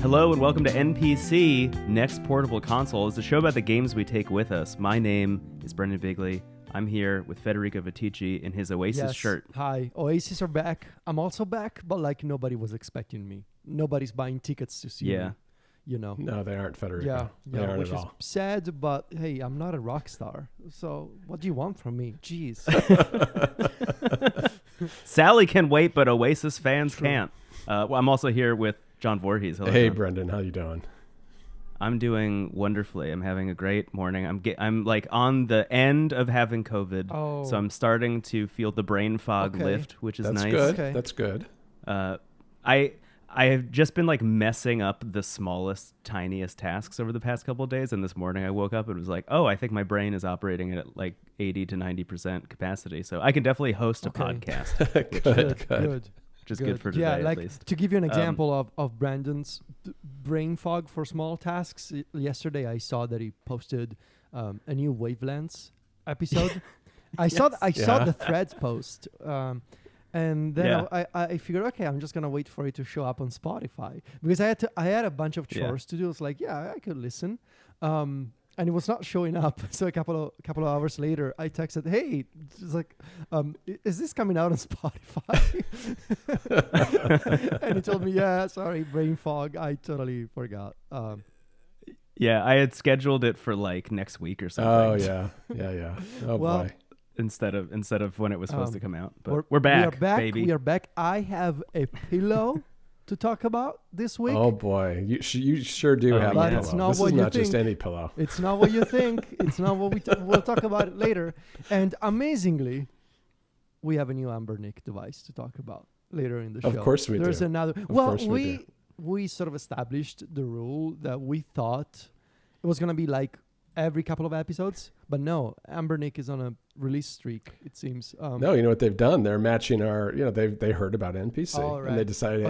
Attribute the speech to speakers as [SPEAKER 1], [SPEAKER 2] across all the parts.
[SPEAKER 1] Hello and welcome to NPC, Next Portable Console. It's a show about the games we take with us. My name is Brendan Bigley. I'm here with Federico Vitici in his Oasis shirt.
[SPEAKER 2] Hi, Oasis are back. I'm also back, but like nobody was expecting me. Nobody's buying tickets to see me. You know.
[SPEAKER 3] No, they aren't, Federico.
[SPEAKER 2] Yeah,
[SPEAKER 3] they aren't
[SPEAKER 2] which
[SPEAKER 3] at
[SPEAKER 2] is
[SPEAKER 3] all.
[SPEAKER 2] sad, but hey, I'm not a rock star. So what do you want from me? Jeez.
[SPEAKER 1] Sally can wait, but Oasis fans can't. Well, I'm also here with John Voorhees. Hello,
[SPEAKER 3] Hey,
[SPEAKER 1] John.
[SPEAKER 3] Brendan, how you doing?
[SPEAKER 1] I'm doing wonderfully. I'm having a great morning. I'm like on the end of having COVID, so I'm starting to feel the brain fog lift, which is nice.
[SPEAKER 3] Good. Okay. That's good.
[SPEAKER 1] I have just been like messing up the smallest, tiniest tasks over the past couple of days, and this morning I woke up and was like, oh, I think my brain is operating at like 80 to 90% capacity, so I can definitely host a podcast.
[SPEAKER 3] Good.
[SPEAKER 1] Which is good for today, at least.
[SPEAKER 2] To give you an example of Brandon's brain fog for small tasks, yesterday I saw that he posted a new Wavelengths episode. I saw the Threads post, and then I figured, okay, I'm just gonna wait for it to show up on Spotify because I had a bunch of chores to do. It's like, I could listen. And it was not showing up. So a couple of hours later, I texted, "Hey, it's like, is this coming out on Spotify?" And he told me, "Yeah, sorry, brain fog. I totally forgot."
[SPEAKER 1] Yeah, I had scheduled it for like next week or something.
[SPEAKER 3] Oh yeah. Oh boy.
[SPEAKER 1] Instead of when it was supposed to come out. But we're back, baby.
[SPEAKER 2] We are back. I have a pillow to talk about this week.
[SPEAKER 3] Oh boy, you sure do have a pillow.
[SPEAKER 2] It's not
[SPEAKER 3] this
[SPEAKER 2] what
[SPEAKER 3] is
[SPEAKER 2] you
[SPEAKER 3] not
[SPEAKER 2] think.
[SPEAKER 3] Just any pillow.
[SPEAKER 2] It's not what you think. It's not what we'll talk about it later. And amazingly, we have a new Anbernic device to talk about later in the show.
[SPEAKER 3] Of course we do.
[SPEAKER 2] There's another. We sort of established the rule that we thought it was going to be like every couple of episodes, but no, Anbernic is on a release streak, it seems.
[SPEAKER 3] No, you know what they've done? They're matching our, they heard about NPC and they decided,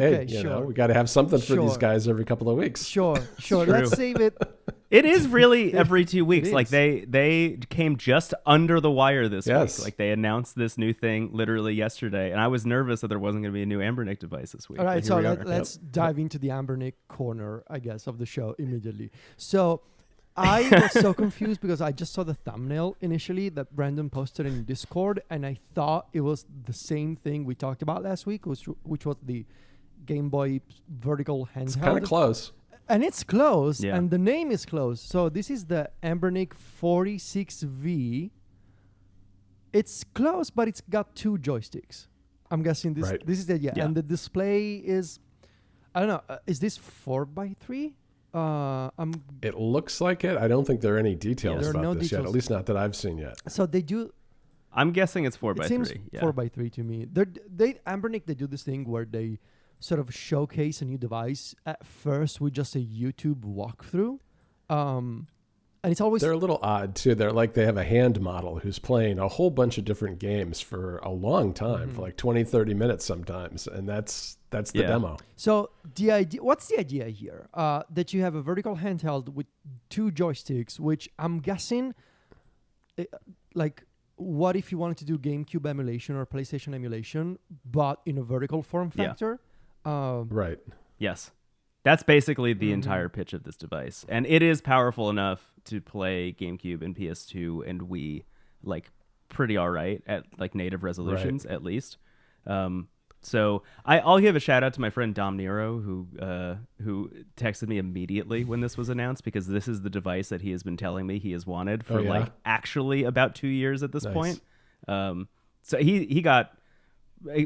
[SPEAKER 3] we got to have something for these guys every couple of weeks.
[SPEAKER 2] Sure. Let's save it.
[SPEAKER 1] It is really every 2 weeks. Like they came just under the wire this week. Like they announced this new thing literally yesterday, and I was nervous that there wasn't going to be a new Anbernic device this week.
[SPEAKER 2] All right, so let's dive into the Anbernic corner, I guess, of the show immediately. So I was so confused because I just saw the thumbnail initially that Brandon posted in Discord, and I thought it was the same thing we talked about last week, which was the Game Boy vertical handheld.
[SPEAKER 3] It's kind of close.
[SPEAKER 2] And it's close, and the name is close. So this is the Anbernic 46V. It's close, but it's got two joysticks. I'm guessing this is the and the display is, I don't know, is this 4x3?
[SPEAKER 3] It looks like it. I don't think there are any details about this yet, at least not that I've seen yet.
[SPEAKER 2] So they do.
[SPEAKER 1] I'm guessing it's 4x3.
[SPEAKER 2] It seems 4x3 to me. Anbernic, they do this thing where they sort of showcase a new device at first with just a YouTube walkthrough. And it's always...
[SPEAKER 3] They're a little odd, too. They're like they have a hand model who's playing a whole bunch of different games for a long time, for like 20, 30 minutes sometimes. And that's the demo.
[SPEAKER 2] So what's the idea here? That you have a vertical handheld with two joysticks, which I'm guessing, like, what if you wanted to do GameCube emulation or PlayStation emulation, but in a vertical form factor?
[SPEAKER 3] Right.
[SPEAKER 1] Yes. That's basically the entire pitch of this device. And it is powerful enough to play GameCube and PS2 and Wii like pretty all right at like native resolutions, at least. So I'll give a shout out to my friend Dom Nero, who texted me immediately when this was announced, because this is the device that he has been telling me he has wanted for like actually about 2 years at this point. So he got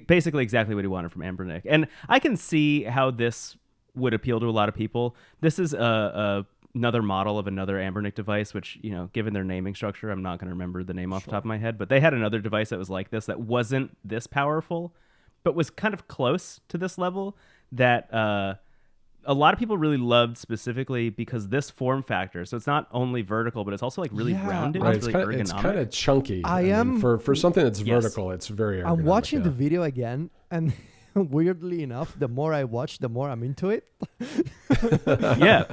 [SPEAKER 1] basically exactly what he wanted from Anbernic. And I can see how this would appeal to a lot of people. This is another model of another Anbernic device, which, given their naming structure, I'm not going to remember the name off the top of my head, but they had another device that was like this, that wasn't this powerful, but was kind of close to this level, that a lot of people really loved, specifically because this form factor. So it's not only vertical, but it's also like really rounded.
[SPEAKER 3] Right.
[SPEAKER 1] It's really ergonomic.
[SPEAKER 3] It's kind of chunky. For something that's vertical, it's very ergonomic.
[SPEAKER 2] I'm watching the video again, and weirdly enough, the more I watch, the more I'm into it.
[SPEAKER 1] Yeah.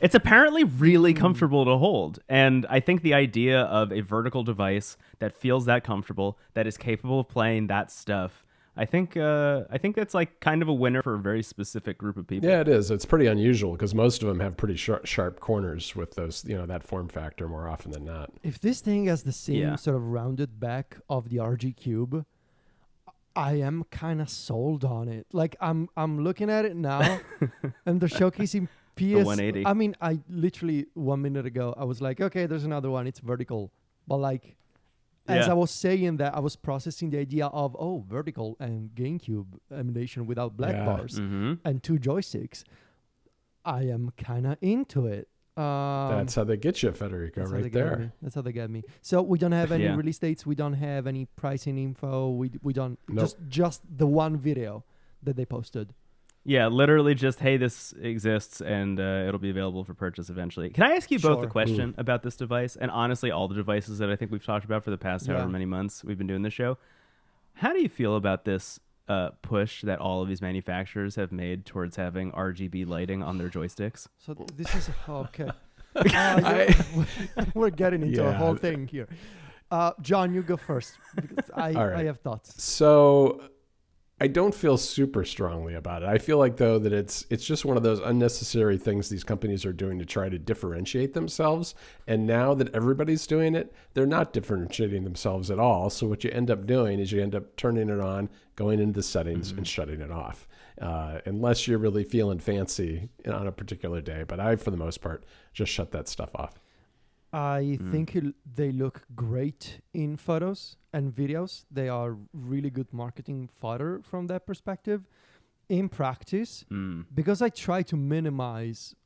[SPEAKER 1] It's apparently really comfortable to hold. And I think the idea of a vertical device that feels that comfortable, that is capable of playing that stuff, I think that's like kind of a winner for a very specific group of people.
[SPEAKER 3] Yeah, it is. It's pretty unusual because most of them have pretty sharp corners with those, that form factor more often than not.
[SPEAKER 2] If this thing has the same sort of rounded back of the RG Cube, I am kind of sold on it. Like I'm looking at it now, and they're showcasing PS.
[SPEAKER 1] The 180.
[SPEAKER 2] I mean, I literally 1 minute ago I was like, okay, there's another one. It's vertical, but like as I was saying that, I was processing the idea of vertical and GameCube emulation without black bars and 2 joysticks. I am kind of into it.
[SPEAKER 3] That's how they get you, Federico, right there.
[SPEAKER 2] That's how they get me. So we don't have any release dates. We don't have any pricing info. We don't just the one video that they posted.
[SPEAKER 1] Yeah, literally just, hey, this exists and it'll be available for purchase eventually. Can I ask you both a question about this device? And honestly, all the devices that I think we've talked about for the past however many months we've been doing this show. How do you feel about this push that all of these manufacturers have made towards having RGB lighting on their joysticks?
[SPEAKER 2] So this is okay. We're getting into a whole thing here. John, you go first because I have thoughts.
[SPEAKER 3] So I don't feel super strongly about it. I feel like though that it's just one of those unnecessary things these companies are doing to try to differentiate themselves. And now that everybody's doing it, they're not differentiating themselves at all. So what you end up doing is you end up turning it on, going into the settings and shutting it off. Unless you're really feeling fancy on a particular day. But I, for the most part, just shut that stuff off.
[SPEAKER 2] I think they look great in photos and videos. They are really good marketing fodder from that perspective. In practice, because I try to minimize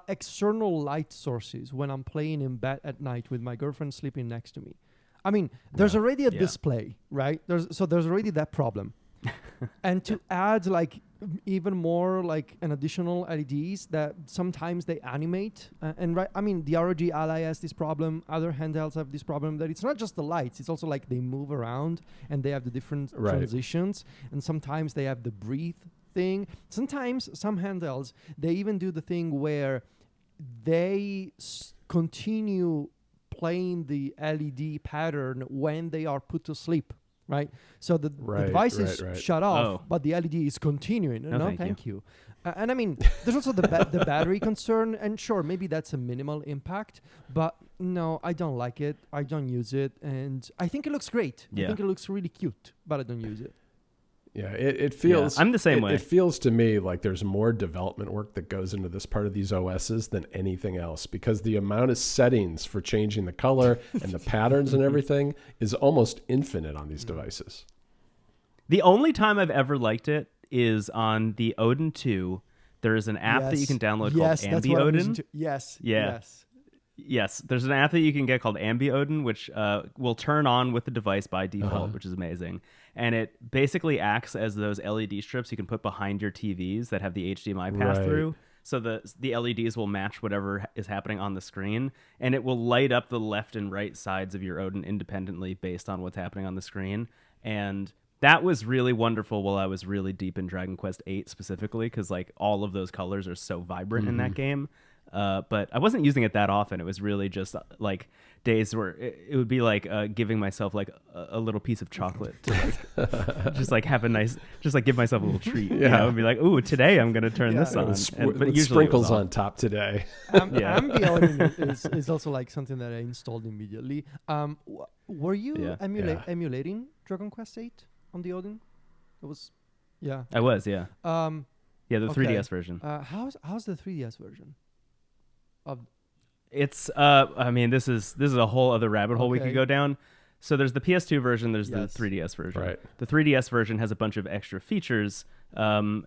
[SPEAKER 2] external light sources when I'm playing in bed at night with my girlfriend sleeping next to me. I mean, there's already a display, right? There's already that problem. And to add like even more like an additional LEDs that sometimes they animate I mean the ROG Ally has this problem, other handhelds have this problem, that it's not just the lights, it's also like they move around and they have the different transitions, and sometimes they have the breathe thing. Sometimes some handhelds, they even do the thing where they continue playing the LED pattern when they are put to sleep. Right, so the device is shut off, but the LED is continuing. No, thank you. And I mean, there's also the battery concern, and sure, maybe that's a minimal impact, but no, I don't like it. I don't use it, and I think it looks great. I think it looks really cute, but I don't use it.
[SPEAKER 3] Yeah, it feels...
[SPEAKER 1] I'm the same way.
[SPEAKER 3] It feels to me like there's more development work that goes into this part of these OSs than anything else, because the amount of settings for changing the color and the patterns and everything is almost infinite on these devices.
[SPEAKER 1] The only time I've ever liked it is on the Odin 2. There is an app that you can download called Ambi Odin. Yes, there's an app that you can get called Ambi Odin, which will turn on with the device by default, which is amazing. And it basically acts as those LED strips you can put behind your TVs that have the HDMI pass-through. So the LEDs will match whatever is happening on the screen, and it will light up the left and right sides of your Odin independently based on what's happening on the screen. And that was really wonderful while I was really deep in Dragon Quest VIII specifically, because like all of those colors are so vibrant in that game. But I wasn't using it that often. It was really just like days where it would be like giving myself like a little piece of chocolate to like just like have a nice, just like give myself a little treat. Yeah, you know? Be like, ooh, today I'm gonna turn this on.
[SPEAKER 3] But usually sprinkles on top today.
[SPEAKER 2] Ambi is also like something that I installed immediately. Were you emulating Dragon Quest VIII on the Odin? It was,
[SPEAKER 1] I was, the 3DS version.
[SPEAKER 2] How's the 3DS version?
[SPEAKER 1] It's I mean, this is a whole other rabbit hole we could go down. So there's the PS2 version, there's the 3DS version. Right. The 3DS version has a bunch of extra features, some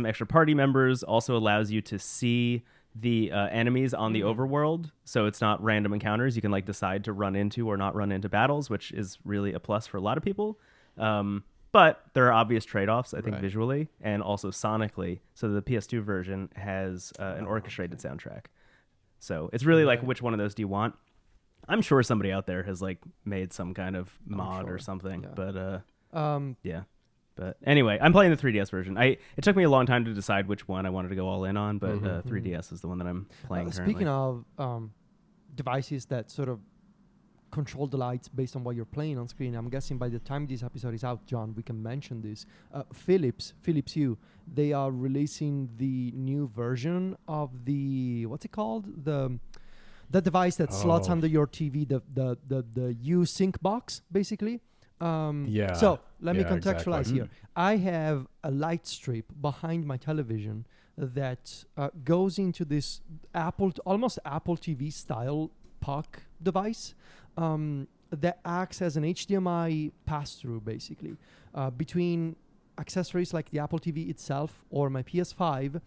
[SPEAKER 1] extra party members, also allows you to see the enemies on the overworld, so it's not random encounters. You can like decide to run into or not run into battles, which is really a plus for a lot of people. But there are obvious trade-offs, I think, visually and also sonically. So the PS2 version has an orchestrated soundtrack. So it's really like, which one of those do you want? I'm sure somebody out there has like made some kind of mod or something, but But anyway, I'm playing the 3DS version. It took me a long time to decide which one I wanted to go all in on, but 3DS is the one that I'm playing currently.
[SPEAKER 2] Speaking of devices that sort of control the lights based on what you're playing on screen. I'm guessing by the time this episode is out, John, we can mention this. Philips Hue, they are releasing the new version of the, what's it called? The device that slots under your TV, the U sync box, basically. So let me contextualize here. I have a light strip behind my television that goes into this almost Apple TV style puck device that acts as an HDMI pass-through, basically, between accessories like the Apple TV itself or my PS5,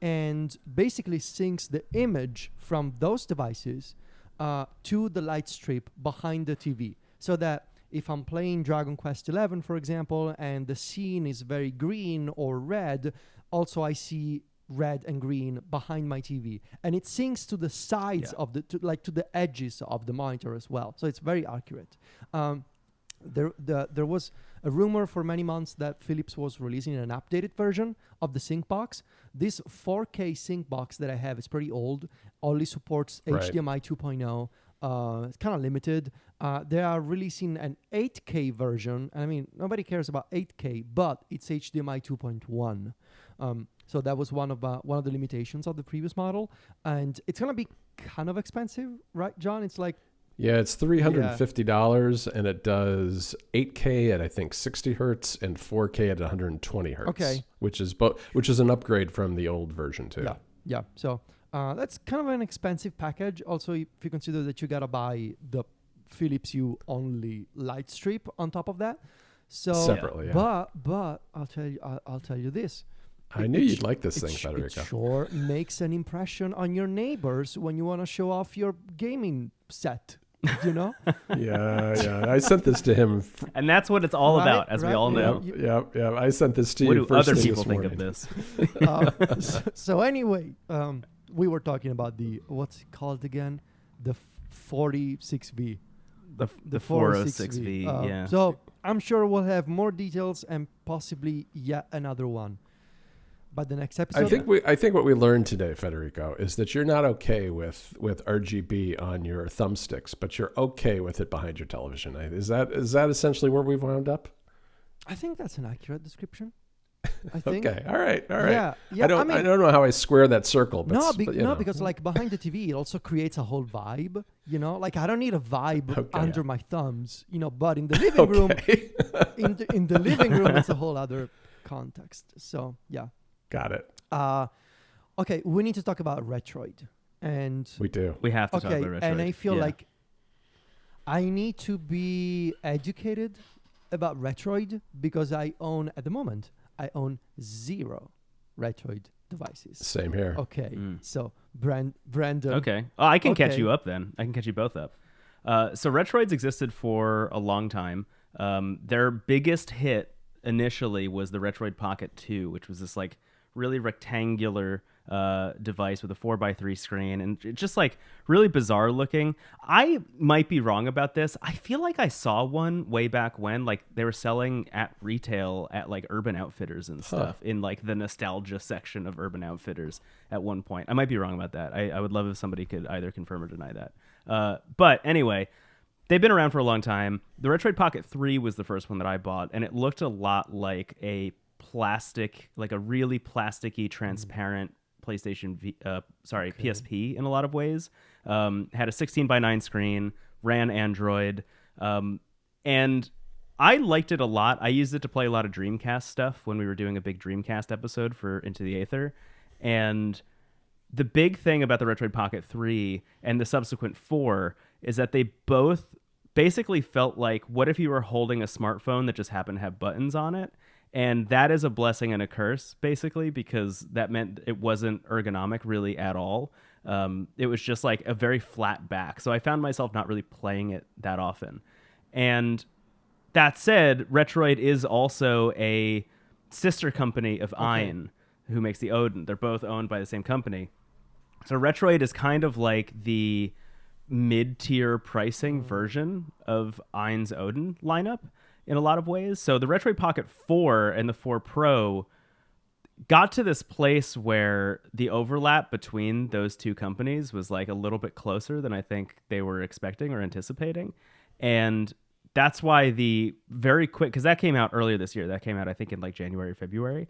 [SPEAKER 2] and basically syncs the image from those devices to the light strip behind the TV, so that if I'm playing Dragon Quest XI, for example, and the scene is very green or red, also I see red and green behind my TV, and it syncs to the sides of to the edges of the monitor as well. So it's very accurate. There was a rumor for many months that Philips was releasing an updated version of the sync box. This 4K sync box that I have is pretty old. Only supports HDMI 2.0. It's kind of limited. They are releasing an 8K version. I mean, nobody cares about 8K, but it's HDMI 2.1. So that was one of the limitations of the previous model, and it's gonna be kind of expensive, right, John? It's like
[SPEAKER 3] it's $350, and it does 8K at I think 60 hertz and 4K at 120 hertz.
[SPEAKER 2] Okay,
[SPEAKER 3] which is an upgrade from the old version too.
[SPEAKER 2] Yeah. So that's kind of an expensive package. Also, if you consider that you gotta buy the Philips Hue only light strip on top of that. So
[SPEAKER 3] separately,
[SPEAKER 2] but I'll tell you this.
[SPEAKER 3] I knew you'd like this thing, Federico.
[SPEAKER 2] It sure makes an impression on your neighbors when you want to show off your gaming set, you know?
[SPEAKER 3] Yeah. I sent this to him.
[SPEAKER 1] And that's what it's all about, as we all know.
[SPEAKER 3] Yeah. I sent this to
[SPEAKER 1] you.
[SPEAKER 3] What
[SPEAKER 1] do
[SPEAKER 3] first
[SPEAKER 1] other
[SPEAKER 3] thing
[SPEAKER 1] people think of
[SPEAKER 2] this? So anyway, we were talking about what's it called again? The 46V.
[SPEAKER 1] The 406V, yeah.
[SPEAKER 2] So I'm sure we'll have more details and possibly yet another one. But the next episode,
[SPEAKER 3] I think what we learned today, Federico, is that you're not okay with RGB on your thumbsticks, but you're okay with it behind your television. Is that essentially where we've wound up?
[SPEAKER 2] I think that's an accurate description. I think.
[SPEAKER 3] Okay. All right.
[SPEAKER 2] Yeah.
[SPEAKER 3] I don't know how I square that circle. But
[SPEAKER 2] because like behind the TV, it also creates a whole vibe. You know, like I don't need a vibe under my thumbs. You know, but in the living room, in the living room, it's a whole other context. So yeah.
[SPEAKER 3] Got it.
[SPEAKER 2] Okay, we need to talk about Retroid, and
[SPEAKER 3] we do.
[SPEAKER 1] We have to talk about Retroid.
[SPEAKER 2] And I feel like I need to be educated about Retroid because at the moment I own 0 Retroid devices.
[SPEAKER 3] Same here.
[SPEAKER 2] Okay, so Brandon.
[SPEAKER 1] Okay, I can catch you up then. I can catch you both up. So Retroids existed for a long time. Their biggest hit initially was the Retroid Pocket 2, which was this like really rectangular device with a 4x3 screen, and just like really bizarre looking. I might be wrong about this. I feel like I saw one way back when, like they were selling at retail at like Urban Outfitters and stuff in like the nostalgia section of Urban Outfitters at one point. I might be wrong about that. I would love if somebody could either confirm or deny that. But anyway, they've been around for a long time. The Retroid Pocket 3 was the first one that I bought, and it looked a lot like a really plasticky, transparent PSP in a lot of ways. Had a 16:9 screen, ran Android, and I liked it a lot. I used it to play a lot of Dreamcast stuff when we were doing a big Dreamcast episode for Into the Aether. And the big thing about the Retroid Pocket 3 and the subsequent 4 is that they both basically felt like, what if you were holding a smartphone that just happened to have buttons on it? And that is a blessing and a curse, basically, because that meant it wasn't ergonomic really at all. It was just like a very flat back. So I found myself not really playing it that often. And that said, Retroid is also a sister company of Ein, who makes the Odin. They're both owned by the same company. So Retroid is kind of like the mid-tier pricing version of Ein's Odin lineup in a lot of ways. So the Retroid Pocket 4 and the 4 Pro got to this place where the overlap between those two companies was like a little bit closer than I think they were expecting or anticipating. And that's why the very quick, because that came out earlier this year. That came out, I think, in like January, February.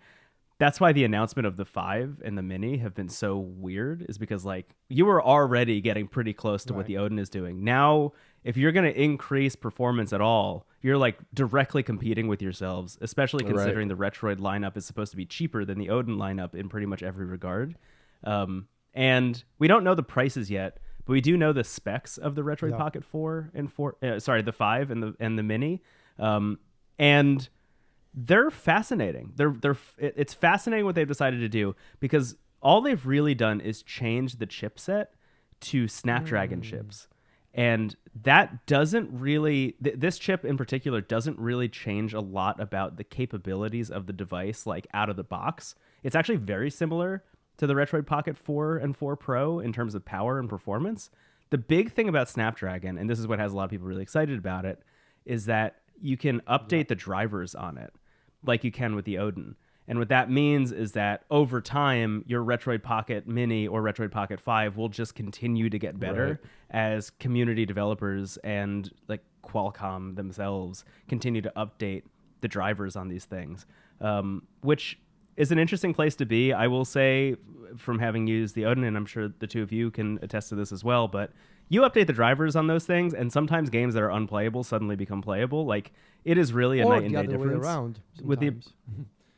[SPEAKER 1] That's why the announcement of the 5 and the Mini have been so weird, is because like you were already getting pretty close to what the Odin is doing. Now, if you're going to increase performance at all, you're like directly competing with yourselves, especially considering the Retroid lineup is supposed to be cheaper than the Odin lineup in pretty much every regard. And we don't know the prices yet, but we do know the specs of the Retroid Pocket 4 and the 5 and the Mini. And they're fascinating. It's fascinating what they've decided to do, because all they've really done is change the chipset to Snapdragon chips. And that doesn't really, this chip in particular doesn't really change a lot about the capabilities of the device, like out of the box. It's actually very similar to the Retroid Pocket 4 and 4 Pro in terms of power and performance. The big thing about Snapdragon, and this is what has a lot of people really excited about it, is that you can update the drivers on it like you can with the Odin. And what that means is that over time, your Retroid Pocket Mini or Retroid Pocket 5 will just continue to get better as community developers and like Qualcomm themselves continue to update the drivers on these things, which is an interesting place to be. I will say, from having used the Odin, and I'm sure the two of you can attest to this as well, but you update the drivers on those things, and sometimes games that are unplayable suddenly become playable. Like, it is really a night and day difference.
[SPEAKER 2] Or the other way around.
[SPEAKER 1] With the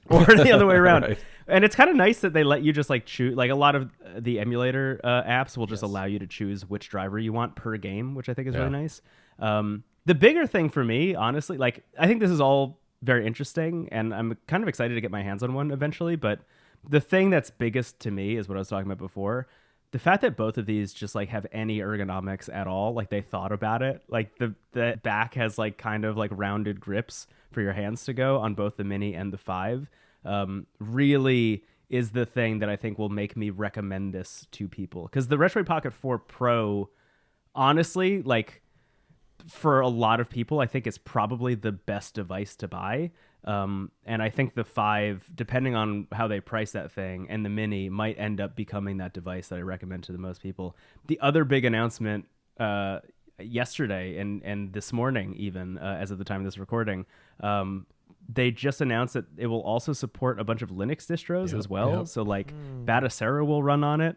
[SPEAKER 1] or the other way around.
[SPEAKER 3] Right.
[SPEAKER 1] And it's kind of nice that they let you just like choose. Like, a lot of the emulator apps will just allow you to choose which driver you want per game, which I think is really nice. The bigger thing for me, honestly, like, I think this is all very interesting, and I'm kind of excited to get my hands on one eventually. But the thing that's biggest to me is what I was talking about before. The fact that both of these just like have any ergonomics at all, like they thought about it, like the back has like kind of like rounded grips for your hands to go on both the Mini and the 5, really is the thing that I think will make me recommend this to people. Because the Retroid Pocket 4 Pro, honestly, like for a lot of people, I think it's probably the best device to buy. And I think the 5, depending on how they price that thing, and the Mini might end up becoming that device that I recommend to the most people. The other big announcement yesterday and this morning, even as of the time of this recording, they just announced that it will also support a bunch of Linux distros as well. So like Batacera will run on it,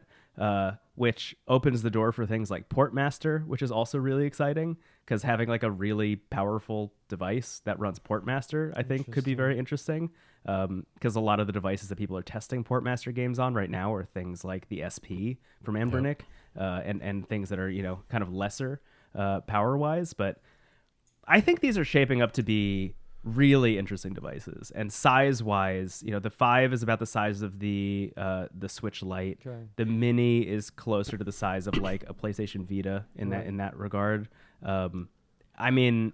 [SPEAKER 1] which opens the door for things like Portmaster, which is also really exciting, because having like a really powerful device that runs Portmaster, I think, could be very interesting. Because a lot of the devices that people are testing Portmaster games on right now are things like the SP from Anbernic, and things that are, you know, kind of lesser power wise. But I think these are shaping up to be really interesting devices. And size wise, you know, the 5 is about the size of the Switch Lite. The Mini is closer to the size of like a PlayStation Vita in that regard. I mean,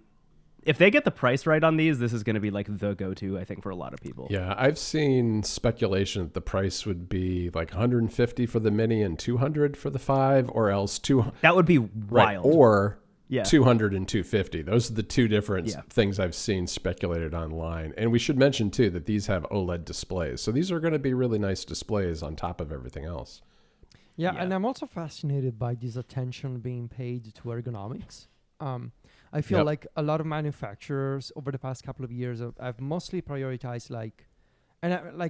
[SPEAKER 1] if they get the price right on these, this is going to be like the go-to, I think, for a lot of people.
[SPEAKER 3] Yeah, I've seen speculation that the price would be like 150 for the Mini and 200 for the 5, or else 200.
[SPEAKER 1] That would be wild.
[SPEAKER 3] Or 200 and 250. Those are the two different things I've seen speculated online. And we should mention too that these have OLED displays. So these are going to be really nice displays on top of everything else.
[SPEAKER 2] Yeah, and I'm also fascinated by this attention being paid to ergonomics. I feel like a lot of manufacturers over the past couple of years have mostly prioritized like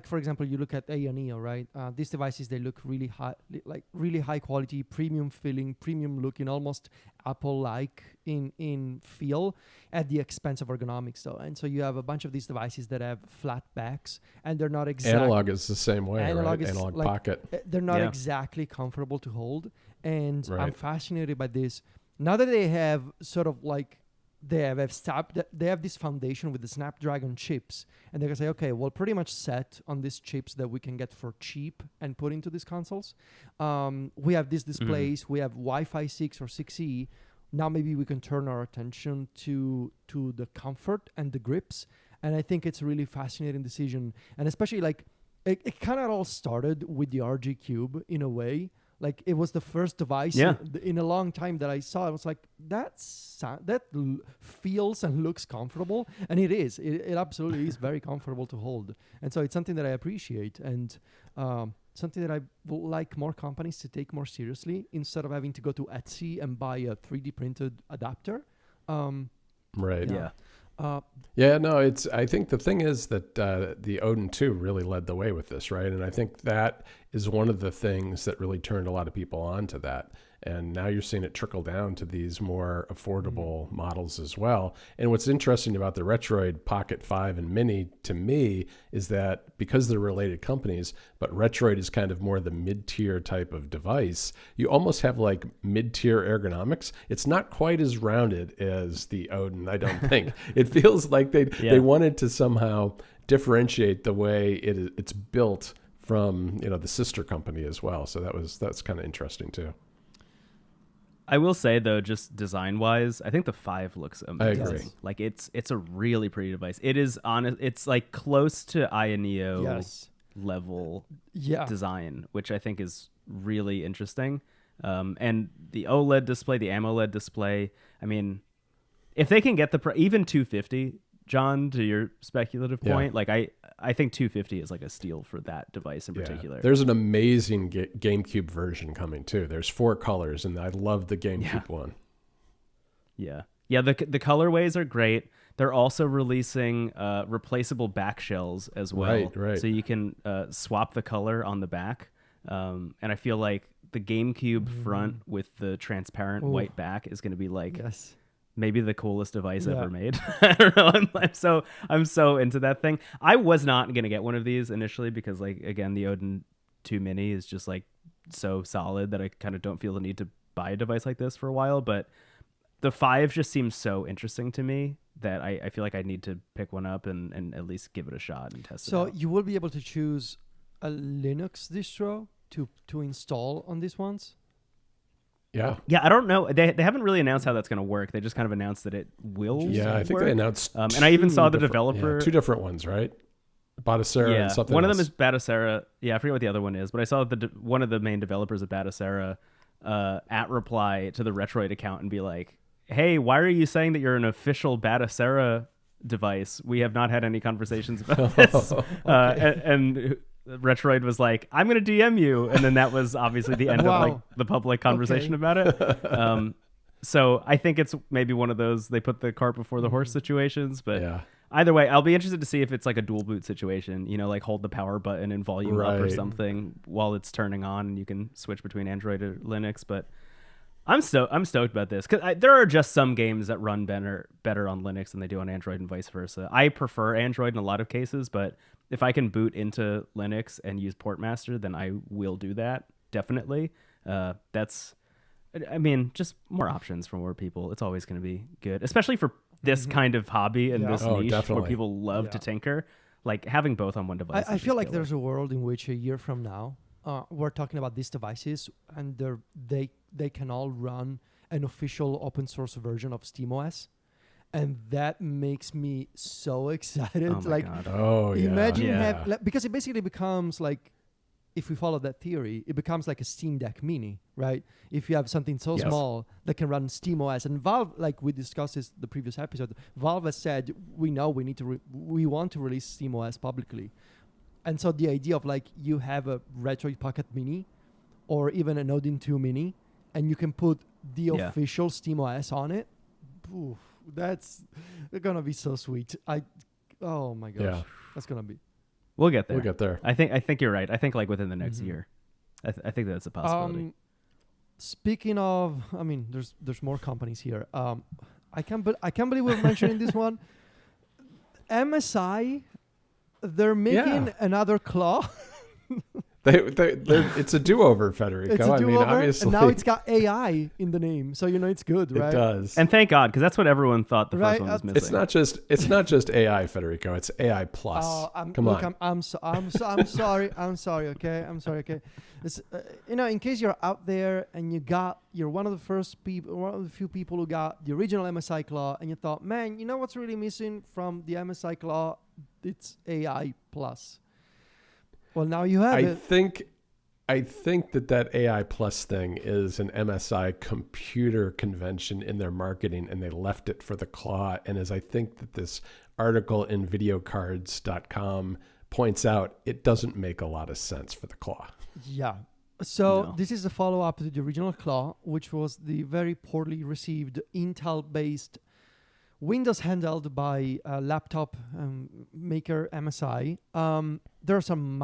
[SPEAKER 2] for example, you look at A&E, right? These devices, they look really high, like really high quality, premium feeling, premium looking, almost Apple-like in feel, at the expense of ergonomics, though. And so you have a bunch of these devices that have flat backs, and they're not exactly
[SPEAKER 3] analog is the same way. Analog
[SPEAKER 2] like,
[SPEAKER 3] Pocket.
[SPEAKER 2] They're not exactly comfortable to hold, and I'm fascinated by this. Now that they have sort of like they have this foundation with the Snapdragon chips, and they can say, okay, well, pretty much set on these chips that we can get for cheap and put into these consoles. We have these displays, we have Wi-Fi 6 or 6E. Now maybe we can turn our attention to the comfort and the grips. And I think it's a really fascinating decision. And especially like it kind of all started with the RG Cube in a way, Like it was the first device in a long time that I saw. I was like, feels and looks comfortable, and it is. It absolutely is very comfortable to hold, and so it's something that I appreciate, and something that I would like more companies to take more seriously instead of having to go to Etsy and buy a 3D printed adapter.
[SPEAKER 3] Right.
[SPEAKER 1] Yeah.
[SPEAKER 3] I think the thing is that the Odin 2 really led the way with this, right? And I think that is one of the things that really turned a lot of people on to that. And now you're seeing it trickle down to these more affordable models as well. And what's interesting about the Retroid Pocket 5 and Mini to me is that because they're related companies, but Retroid is kind of more the mid-tier type of device, you almost have like mid-tier ergonomics. It's not quite as rounded as the Odin, I don't think. It feels like they wanted to somehow differentiate the way it's built from the sister company as well. So that's kind of interesting too.
[SPEAKER 1] I will say though, just design wise, I think the 5 looks amazing.
[SPEAKER 3] I agree.
[SPEAKER 1] Like it's a really pretty device. It is it's like close to Neo level design, which I think is really interesting. And the OLED display, the AMOLED display. I mean, if they can get even 250, John, to your speculative point, like I think 250 is like a steal for that device in particular.
[SPEAKER 3] There's an amazing GameCube version coming too. There's 4 colors, and I love the GameCube one. Yeah.
[SPEAKER 1] The colorways are great. They're also releasing replaceable back shells as well.
[SPEAKER 3] Right.
[SPEAKER 1] So you can swap the color on the back. And I feel like the GameCube front with the transparent white back is going to be like maybe the coolest device ever made. I don't know. I'm so into that thing. I was not going to get one of these initially because, like, again, the Odin 2 Mini is just like so solid that I kind of don't feel the need to buy a device like this for a while. But the 5 just seems so interesting to me that I feel like I need to pick one up and at least give it a shot and test it out.
[SPEAKER 2] So you will be able to choose a Linux distro to install on these ones?
[SPEAKER 3] Yeah,
[SPEAKER 1] I don't know. They haven't really announced how that's going to work. They just kind of announced that it will.
[SPEAKER 3] Yeah, I think
[SPEAKER 1] work.
[SPEAKER 3] they announced.
[SPEAKER 1] And I even saw the developer.
[SPEAKER 3] 2 different ones, right? Batacera and something.
[SPEAKER 1] One
[SPEAKER 3] else.
[SPEAKER 1] of them is Batacera. Yeah, I forget what the other one is, but I saw one of the main developers of Batacera reply to the Retroid account and be like, "Hey, why are you saying that you're an official Batacera device? We have not had any conversations about this." And Retroid was like, "I'm going to DM you," and then that was obviously the end of like the public conversation about it. So I think it's maybe one of those they put the cart before the horse situations. But either way, I'll be interested to see if it's like a dual boot situation. Like hold the power button and volume up or something while it's turning on, and you can switch between Android or Linux. But I'm stoked about this because there are just some games that run better on Linux than they do on Android and vice versa. I prefer Android in a lot of cases, but if I can boot into Linux and use Portmaster, then I will do that, definitely. Just more options for more people. It's always going to be good, especially for this kind of hobby and this niche where people love to tinker. Like having both on one device.
[SPEAKER 2] I feel like there's a world in which a year from now, we're talking about these devices and they can all run an official open source version of SteamOS. And that makes me so excited.
[SPEAKER 1] Oh my God.
[SPEAKER 2] Imagine because it basically becomes like, if we follow that theory, it becomes like a Steam Deck Mini, right? If you have something so small that can run SteamOS, and Valve, like we discussed this the previous episode, Valve has said we want to release SteamOS publicly, and so the idea of like you have a Retroid Pocket Mini, or even an Odin 2 Mini, and you can put the official SteamOS on it. Oof. That's gonna be so sweet. Oh my gosh, that's gonna be.
[SPEAKER 1] We'll get there. I think you're right. I think like within the next year. I think that's a possibility.
[SPEAKER 2] Speaking of, there's more companies here. I can't believe we're mentioning this one. MSI, they're making another claw.
[SPEAKER 3] It's a do-over, Federico.
[SPEAKER 2] It's a do-over,
[SPEAKER 3] obviously.
[SPEAKER 2] and now it's got AI in the name, so it's good, right?
[SPEAKER 3] It does,
[SPEAKER 1] and thank God, because that's what everyone thought the first one was missing.
[SPEAKER 3] It's not just AI, Federico. It's AI plus. Come on.
[SPEAKER 2] I'm sorry. I'm sorry. Okay, I'm sorry. Okay, it's, in case you're out there and you're one of the few people who got the original MSI Claw, and you thought, man, you know what's really missing from the MSI Claw? It's AI plus. Well, now you have it.
[SPEAKER 3] I think that AI Plus thing is an MSI computer convention in their marketing, and they left it for the Claw. And as I think that this article in videocards.com points out, it doesn't make a lot of sense for the Claw.
[SPEAKER 2] Yeah. So
[SPEAKER 1] No.
[SPEAKER 2] this is a follow-up to the original Claw, which was the very poorly received Intel-based Windows handheld by laptop maker MSI. There are some...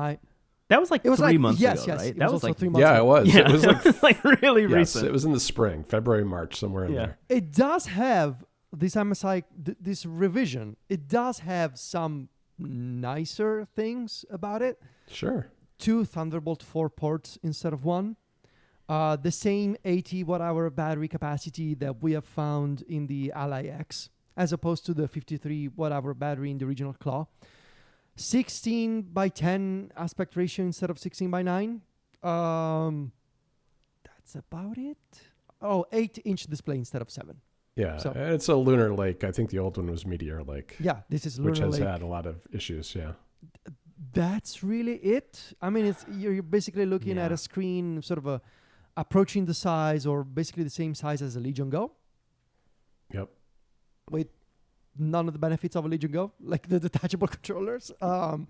[SPEAKER 1] That was like
[SPEAKER 2] It was
[SPEAKER 1] 3
[SPEAKER 2] like,
[SPEAKER 1] months
[SPEAKER 2] yes,
[SPEAKER 1] ago,
[SPEAKER 2] yes.
[SPEAKER 1] right?
[SPEAKER 2] It
[SPEAKER 1] That
[SPEAKER 2] was
[SPEAKER 1] was
[SPEAKER 2] also
[SPEAKER 1] like
[SPEAKER 2] 3 months
[SPEAKER 3] Yeah,
[SPEAKER 2] ago.
[SPEAKER 3] it was.
[SPEAKER 1] Yeah,
[SPEAKER 3] It was like,
[SPEAKER 1] like really
[SPEAKER 3] yes,
[SPEAKER 1] recent.
[SPEAKER 3] it was in the spring, February, March, somewhere in there.
[SPEAKER 2] It does have this MSI, this revision. It does have some nicer things about it.
[SPEAKER 3] Sure.
[SPEAKER 2] 2 Thunderbolt 4 ports instead of 1. The same 80 watt-hour battery capacity that we have found in the Ally X, as opposed to the 53 watt-hour battery in the original Claw. 16 by 10 aspect ratio instead of 16 by 9. That's about it. Oh, 8-inch display instead of 7.
[SPEAKER 3] Yeah,
[SPEAKER 2] So-
[SPEAKER 3] and it's a Lunar Lake. I think the old one was Meteor Lake,
[SPEAKER 2] Yeah, this is
[SPEAKER 3] which
[SPEAKER 2] Lunar
[SPEAKER 3] has
[SPEAKER 2] Lake.
[SPEAKER 3] had a lot of issues. Yeah.
[SPEAKER 2] That's really it. I mean, you're basically looking at
[SPEAKER 1] Yeah.
[SPEAKER 2] a screen sort of approaching the size or basically the same size as a Legion Go.
[SPEAKER 3] Yep.
[SPEAKER 2] With none of the benefits of a Legion Go, like the detachable controllers.
[SPEAKER 1] And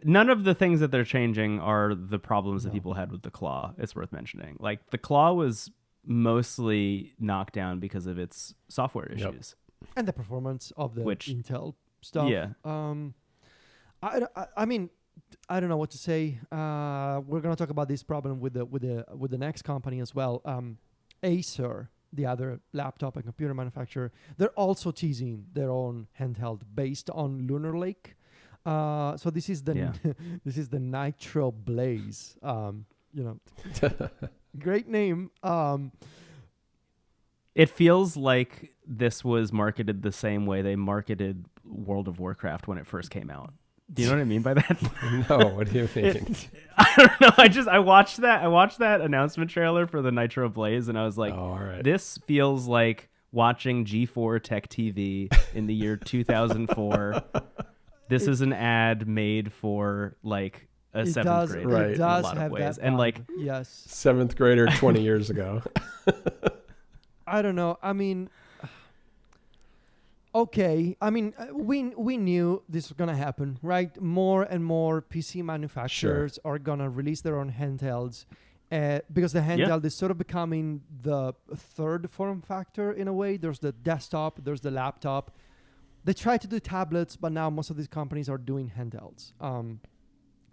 [SPEAKER 1] none of the things that they're changing are the problems that
[SPEAKER 2] No.
[SPEAKER 1] people had with the Claw. It's worth mentioning. Like the Claw was mostly knocked down because of its software
[SPEAKER 3] Yep.
[SPEAKER 1] issues.
[SPEAKER 2] And the performance of the
[SPEAKER 1] Which-
[SPEAKER 2] Intel stuff.
[SPEAKER 1] Yeah.
[SPEAKER 2] I mean, I don't know what to say. We're gonna talk about this problem with the next company as well. Acer, the other laptop and computer manufacturer, they're also teasing their own handheld based on Lunar Lake. So this is the
[SPEAKER 1] Yeah.
[SPEAKER 2] this is the Nitro Blaze. Great name.
[SPEAKER 1] It feels like this was marketed the same way they marketed World of Warcraft when it first came out. Do you know what I mean by that?
[SPEAKER 3] No, what do you mean?
[SPEAKER 1] I don't know. I watched that announcement trailer for the Nitro Blaze, and I was like,
[SPEAKER 3] Oh, all right.
[SPEAKER 1] this feels like watching G4 Tech TV in the year 2004. This is an ad made for like a
[SPEAKER 2] It
[SPEAKER 1] 7th
[SPEAKER 2] does,
[SPEAKER 1] grader
[SPEAKER 3] Right.
[SPEAKER 2] it
[SPEAKER 1] in
[SPEAKER 2] does
[SPEAKER 1] a lot
[SPEAKER 2] have
[SPEAKER 1] of ways.
[SPEAKER 2] that
[SPEAKER 1] And
[SPEAKER 2] vibe.
[SPEAKER 1] like,
[SPEAKER 2] yes.
[SPEAKER 3] 7th grader 20 years ago.
[SPEAKER 2] I don't know. I mean, okay. I mean, we knew this was gonna happen, right? More and more PC manufacturers are gonna release their own handhelds, because the handheld is sort of becoming the third form factor in a way. There's the desktop, there's the laptop. They try to do tablets, but now most of these companies are doing handhelds,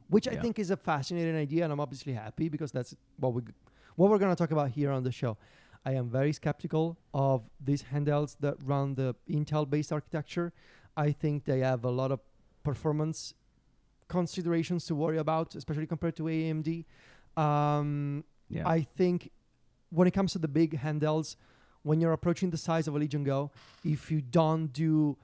[SPEAKER 2] which I
[SPEAKER 1] Yeah.
[SPEAKER 2] think is a fascinating idea, and I'm obviously happy because that's what we're gonna talk about here on the show. I am very skeptical of these handhelds that run the Intel-based architecture. I think they have a lot of performance considerations to worry about, especially compared to AMD.
[SPEAKER 1] yeah.
[SPEAKER 2] I think when it comes to the big handhelds, when you're approaching the size of a Legion Go, if you don't do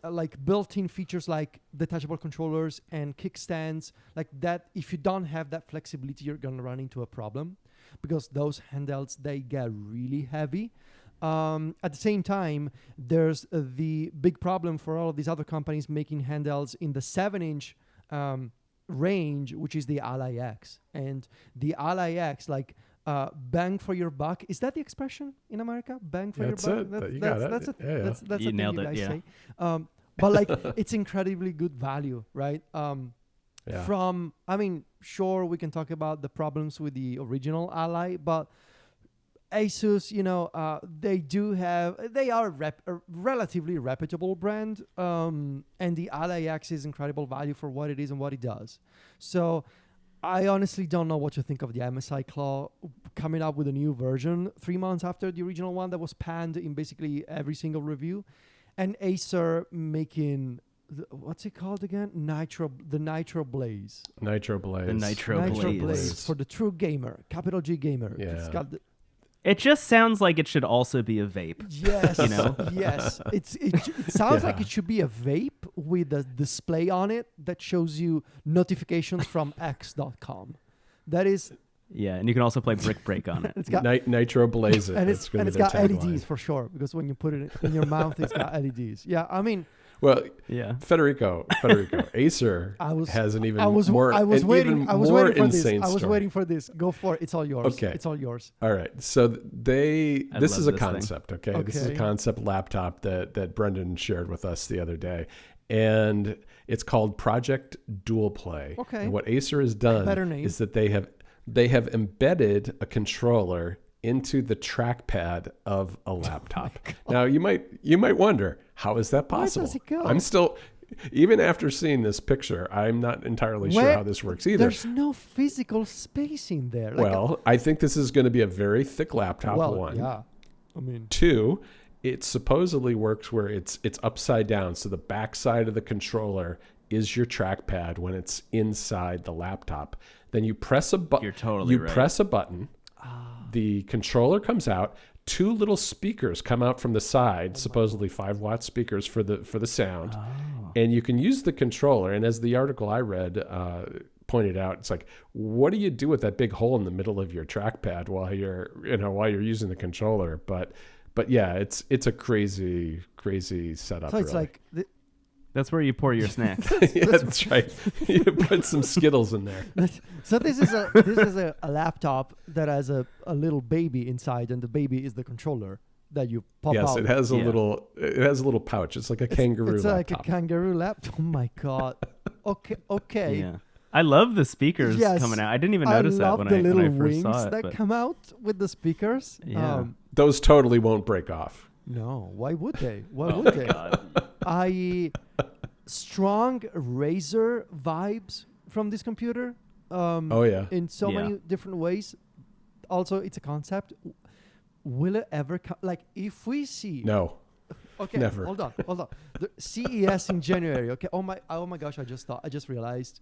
[SPEAKER 2] like built-in features like detachable controllers and kickstands like that, if you don't have that flexibility, you're going to run into a problem because those handhelds, they get really heavy. At the same time, there's the big problem for all of these other companies making handhelds in the 7-inch range, which is the Ally X. And the Ally X, like, bang for your buck. Is that the expression in America? Bang for
[SPEAKER 3] That's
[SPEAKER 2] your
[SPEAKER 3] it.
[SPEAKER 2] buck?
[SPEAKER 3] You got it.
[SPEAKER 2] That's
[SPEAKER 3] Yeah, yeah.
[SPEAKER 2] that's
[SPEAKER 1] You
[SPEAKER 2] a thing
[SPEAKER 1] nailed
[SPEAKER 2] you
[SPEAKER 1] it,
[SPEAKER 2] guys
[SPEAKER 1] yeah.
[SPEAKER 2] say. But like, it's incredibly good value, right?
[SPEAKER 3] Yeah.
[SPEAKER 2] From, I mean, sure, we can talk about the problems with the original Ally, but Asus, they are a relatively reputable brand, and the Ally X is incredible value for what it is and what it does. So I honestly don't know what to think of the MSI Claw coming up with a new version 3 months after the original one that was panned in basically every single review, and Acer making what's it called again? The Nitro Blaze.
[SPEAKER 3] Nitro Blaze.
[SPEAKER 1] The Nitro Blaze.
[SPEAKER 2] For the true gamer, capital G gamer.
[SPEAKER 3] Yeah.
[SPEAKER 2] It's got the,
[SPEAKER 1] It just sounds like it should also be a vape.
[SPEAKER 2] yes,
[SPEAKER 1] You know?
[SPEAKER 2] yes. It sounds like
[SPEAKER 3] Yeah.
[SPEAKER 2] it should be a vape with a display on it that shows you notifications from x.com. That is,
[SPEAKER 1] Yeah, and you can also play Brick Break on it.
[SPEAKER 2] it's got
[SPEAKER 3] Nitro Blaze it.
[SPEAKER 2] and
[SPEAKER 3] That's
[SPEAKER 2] it's
[SPEAKER 3] gonna
[SPEAKER 2] and
[SPEAKER 3] be
[SPEAKER 2] it's
[SPEAKER 3] their
[SPEAKER 2] got
[SPEAKER 3] tagline.
[SPEAKER 2] LEDs for sure, because when you put it in your mouth, it's got LEDs. Yeah, I mean,
[SPEAKER 3] Well,
[SPEAKER 1] Yeah.
[SPEAKER 3] Federico, Acer has an even
[SPEAKER 2] I was
[SPEAKER 3] more
[SPEAKER 2] waiting for this.
[SPEAKER 3] insane
[SPEAKER 2] I was
[SPEAKER 3] story.
[SPEAKER 2] waiting for this. Go for it. It's all yours.
[SPEAKER 3] Okay.
[SPEAKER 2] It's all yours.
[SPEAKER 3] All right. So this is a
[SPEAKER 1] this
[SPEAKER 3] concept, okay? This is a
[SPEAKER 2] Okay.
[SPEAKER 3] concept laptop that Brendan shared with us the other day. And it's called Project DualPlay.
[SPEAKER 2] Okay.
[SPEAKER 3] And what Acer has done
[SPEAKER 2] Better name.
[SPEAKER 3] is that they have embedded a controller into the trackpad of a laptop. Now you might wonder, how is that possible?
[SPEAKER 2] does it go?
[SPEAKER 3] I'm still, even after seeing this picture, I'm not entirely sure how this works either.
[SPEAKER 2] There's no physical space in there. Like
[SPEAKER 3] Well, I think this is going to be a very thick laptop, one.
[SPEAKER 2] yeah. I mean,
[SPEAKER 3] Two, it supposedly works where it's upside down. So the back side of the controller is your trackpad when it's inside the laptop. Then you press a button.
[SPEAKER 1] You're totally right.
[SPEAKER 3] Press a button. The controller comes out. Two little speakers come out from the side, supposedly 5-watt speakers for the sound. And you can use the controller. And as the article I read pointed out, it's like, what do you do with that big hole in the middle of your trackpad while you're using the controller? But yeah, it's a crazy setup.
[SPEAKER 2] so it's
[SPEAKER 3] really.
[SPEAKER 2] like
[SPEAKER 1] That's where you pour your snacks.
[SPEAKER 3] Yeah, that's right. You put some Skittles in there.
[SPEAKER 2] so this is a laptop that has a little baby inside, and the baby is the controller that you pop
[SPEAKER 3] Yes,
[SPEAKER 2] out.
[SPEAKER 3] it has a little pouch. It's like a kangaroo
[SPEAKER 2] It's
[SPEAKER 3] laptop.
[SPEAKER 2] like a kangaroo laptop. Oh my god. Okay.
[SPEAKER 1] Yeah. I love the speakers
[SPEAKER 2] Yes,
[SPEAKER 1] coming out. I didn't even notice
[SPEAKER 2] I love
[SPEAKER 1] that
[SPEAKER 2] the
[SPEAKER 1] when
[SPEAKER 2] little
[SPEAKER 1] I first
[SPEAKER 2] wings
[SPEAKER 1] saw it.
[SPEAKER 2] that
[SPEAKER 1] but
[SPEAKER 2] come out with the speakers.
[SPEAKER 1] Yeah.
[SPEAKER 3] Those totally won't break off.
[SPEAKER 2] No, why would they? Why
[SPEAKER 1] Oh
[SPEAKER 2] would
[SPEAKER 1] my
[SPEAKER 2] they?
[SPEAKER 1] God.
[SPEAKER 2] Strong Razer vibes from this computer.
[SPEAKER 3] Oh yeah.
[SPEAKER 2] In so
[SPEAKER 1] Yeah.
[SPEAKER 2] many different ways. Also, it's a concept. Will it ever come? Like, if we see.
[SPEAKER 3] No.
[SPEAKER 2] Okay.
[SPEAKER 3] never.
[SPEAKER 2] Hold on. The CES in January. Okay. Oh my gosh! I just realized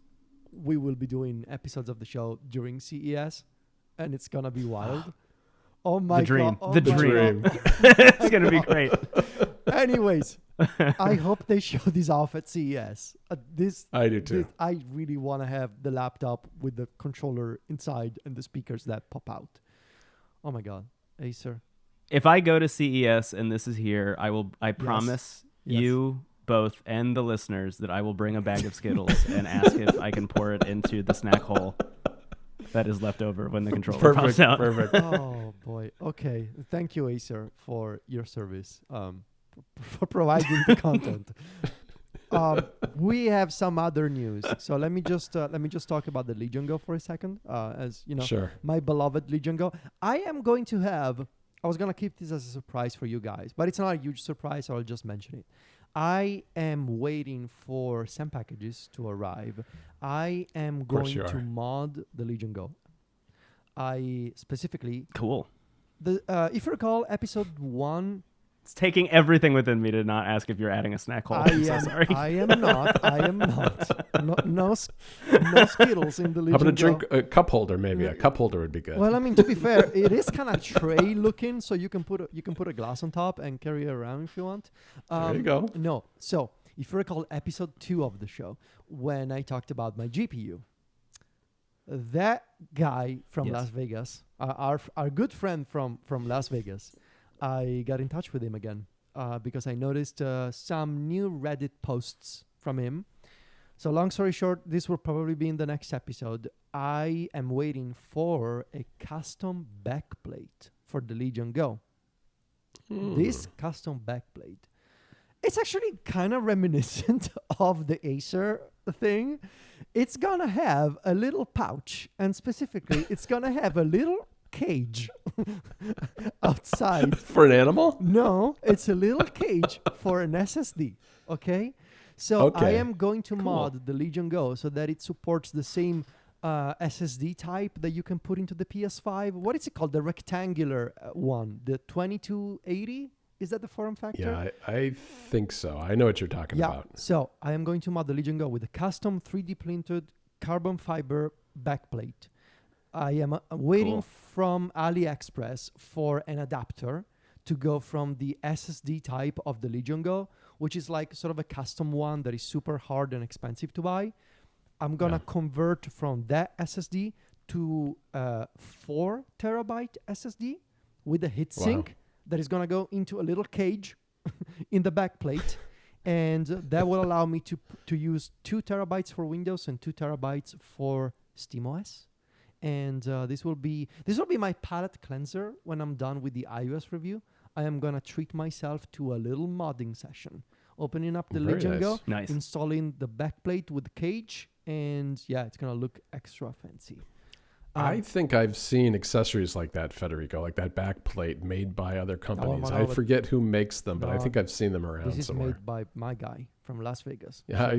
[SPEAKER 2] we will be doing episodes of the show during CES, and it's gonna be wild. Oh my
[SPEAKER 1] The dream.
[SPEAKER 2] god! Oh
[SPEAKER 1] The
[SPEAKER 2] my
[SPEAKER 1] dream.
[SPEAKER 2] God.
[SPEAKER 1] It's going to be great.
[SPEAKER 2] Anyways, I hope they show this off at CES.
[SPEAKER 3] I do too.
[SPEAKER 2] I really want to have the laptop with the controller inside and the speakers that pop out. Oh my god, Acer.
[SPEAKER 1] If I go to CES and this is here, I promise
[SPEAKER 2] Yes.
[SPEAKER 1] you both and the listeners that I will bring a bag of Skittles and ask if I can pour it into the snack hole that is left over when the controller pops out.
[SPEAKER 3] Perfect.
[SPEAKER 2] Oh boy. Okay. Thank you, Acer, for your service. For providing the content. We have some other news. So let me just talk about the Legion Go for a second. As you know,
[SPEAKER 3] Sure.
[SPEAKER 2] my beloved Legion Go. I was gonna keep this as a surprise for you guys, but it's not a huge surprise, so I'll just mention it. I am waiting for some packages to arrive. I am going
[SPEAKER 3] you
[SPEAKER 2] to
[SPEAKER 3] are.
[SPEAKER 2] mod the Legion Go. I specifically
[SPEAKER 1] Cool.
[SPEAKER 2] if you recall episode 1.
[SPEAKER 1] It's taking everything within me to not ask if you're adding a snack hole. I'm so sorry.
[SPEAKER 2] I am not. No Skittles in the Legion
[SPEAKER 3] How about a
[SPEAKER 2] Go.
[SPEAKER 3] drink a cup holder? Maybe a cup holder would be good.
[SPEAKER 2] Well, I mean, to be fair, it is kind of tray looking, so you can put a glass on top and carry it around if you want.
[SPEAKER 3] There you go.
[SPEAKER 2] No, so if you recall episode 2 of the show, when I talked about my GPU, that guy from
[SPEAKER 1] Yes.
[SPEAKER 2] Las Vegas, our good friend from Las Vegas, I got in touch with him again because I noticed some new Reddit posts from him. So long story short, this will probably be in the next episode. I am waiting for a custom backplate for the Legion Go. This custom backplate, it's actually kind of reminiscent of the Acer thing. It's gonna have a little pouch, and specifically, it's gonna have a little cage outside.
[SPEAKER 3] For an animal?
[SPEAKER 2] No, it's a little cage for an SSD. Okay, so I
[SPEAKER 3] Okay.
[SPEAKER 2] am going to mod the Legion Go so that it supports the same SSD type that you can put into the PS5. What is it called? The rectangular one, the 2280. Is that the form factor?
[SPEAKER 3] Yeah, I think so. I know what you're talking about.
[SPEAKER 2] So I am going to mod the Legion Go with a custom 3D printed carbon fiber backplate. I am waiting
[SPEAKER 1] Cool.
[SPEAKER 2] from AliExpress for an adapter to go from the SSD type of the Legion Go, which is like sort of a custom one that is super hard and expensive to buy. I'm going to convert from that SSD to 4 terabyte SSD with a heatsink that is going to go into a little cage in the back plate. and that will allow me to use 2 terabytes for Windows and 2 terabytes for SteamOS. And this will be my palette cleanser when I'm done with the iOS review. I am gonna treat myself to a little modding session, opening up the Legion Go, installing the backplate with the cage, and yeah, it's gonna look extra fancy.
[SPEAKER 3] I think I've seen accessories like that, Federico, like that back plate made by other companies. I forget who makes them, but I think I've seen them around somewhere.
[SPEAKER 2] This is made by my guy from Las Vegas.
[SPEAKER 3] Yeah,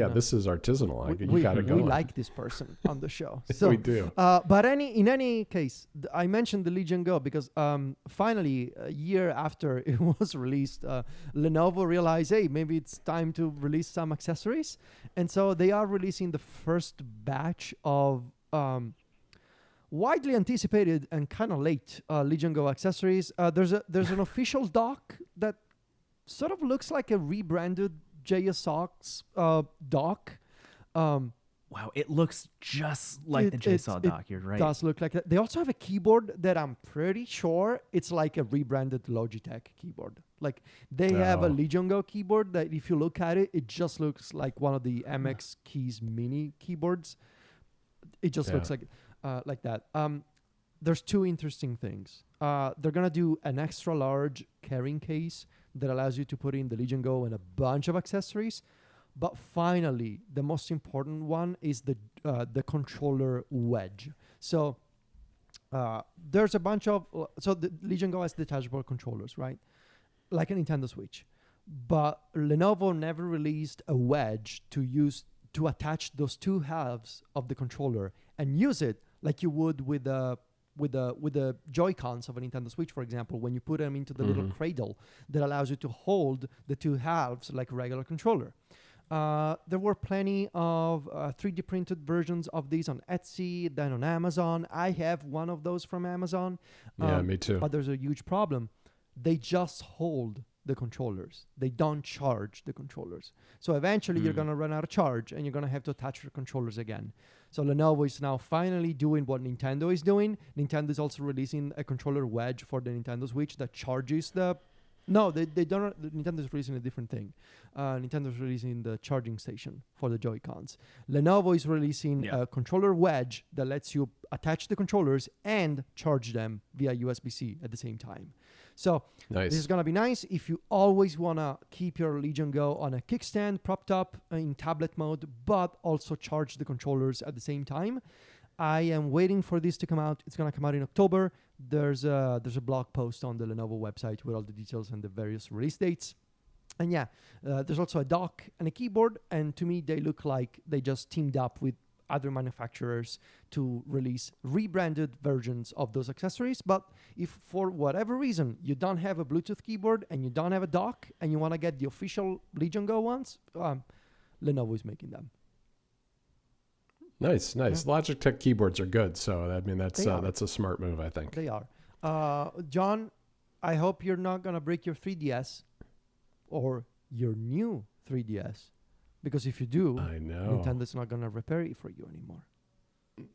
[SPEAKER 3] this is artisanal. You got to go.
[SPEAKER 2] We like this person on the show. So,
[SPEAKER 3] we do.
[SPEAKER 2] But in any case, I mentioned the Legion Go because finally, a year after it was released, Lenovo realized, hey, maybe it's time to release some accessories. And so they are releasing the first batch of widely anticipated and kind of late Legion Go accessories. There's an official dock that sort of looks like a rebranded JSOX dock.
[SPEAKER 1] Wow, it looks just like the JSOC dock. You're right.
[SPEAKER 2] It does look like that. They also have a keyboard that I'm pretty sure it's like a rebranded Logitech keyboard. Like they have a Legion Go keyboard that if you look at it, it just looks like one of the MX Keys mini keyboards. It just looks like that. There's 2 interesting things. They're going to do an extra large carrying case that allows you to put in the Legion Go and a bunch of accessories. But finally, the most important one is the controller wedge. So there's a bunch of... So the Legion Go has detachable controllers, right? Like a Nintendo Switch. But Lenovo never released a wedge to attach those 2 halves of the controller and use it like you would with the Joy-Cons of a Nintendo Switch, for example, when you put them into the little cradle that allows you to hold the 2 halves like a regular controller. There were plenty of 3D printed versions of these on Etsy, then on Amazon. I have one of those from Amazon.
[SPEAKER 3] Yeah, me too.
[SPEAKER 2] But there's a huge problem. They just hold the controllers. They don't charge the controllers. So eventually you're going to run out of charge and you're going to have to attach your controllers again. So Lenovo is now finally doing what Nintendo is doing. Nintendo is also releasing a controller wedge for the Nintendo Switch that charges the... No, they don't. Nintendo is releasing a different thing. Nintendo is releasing the charging station for the Joy-Cons. Lenovo is releasing a controller wedge that lets you attach the controllers and charge them via USB-C at the same time. So this is going to be nice if you always want to keep your Legion Go on a kickstand propped up in tablet mode, but also charge the controllers at the same time. I am waiting for this to come out. It's going to come out in October. There's a blog post on the Lenovo website with all the details and the various release dates. And there's also a dock and a keyboard. And to me, they look like they just teamed up with other manufacturers to release rebranded versions of those accessories. But if for whatever reason you don't have a Bluetooth keyboard and you don't have a dock and you want to get the official Legion Go ones, Lenovo is making them.
[SPEAKER 3] Nice. Yeah. Logitech keyboards are good, so I mean that's a smart move, I think.
[SPEAKER 2] They are. John, I hope you're not gonna break your 3DS or your new 3DS, because if you do,
[SPEAKER 3] I know
[SPEAKER 2] Nintendo's not gonna repair it for you anymore.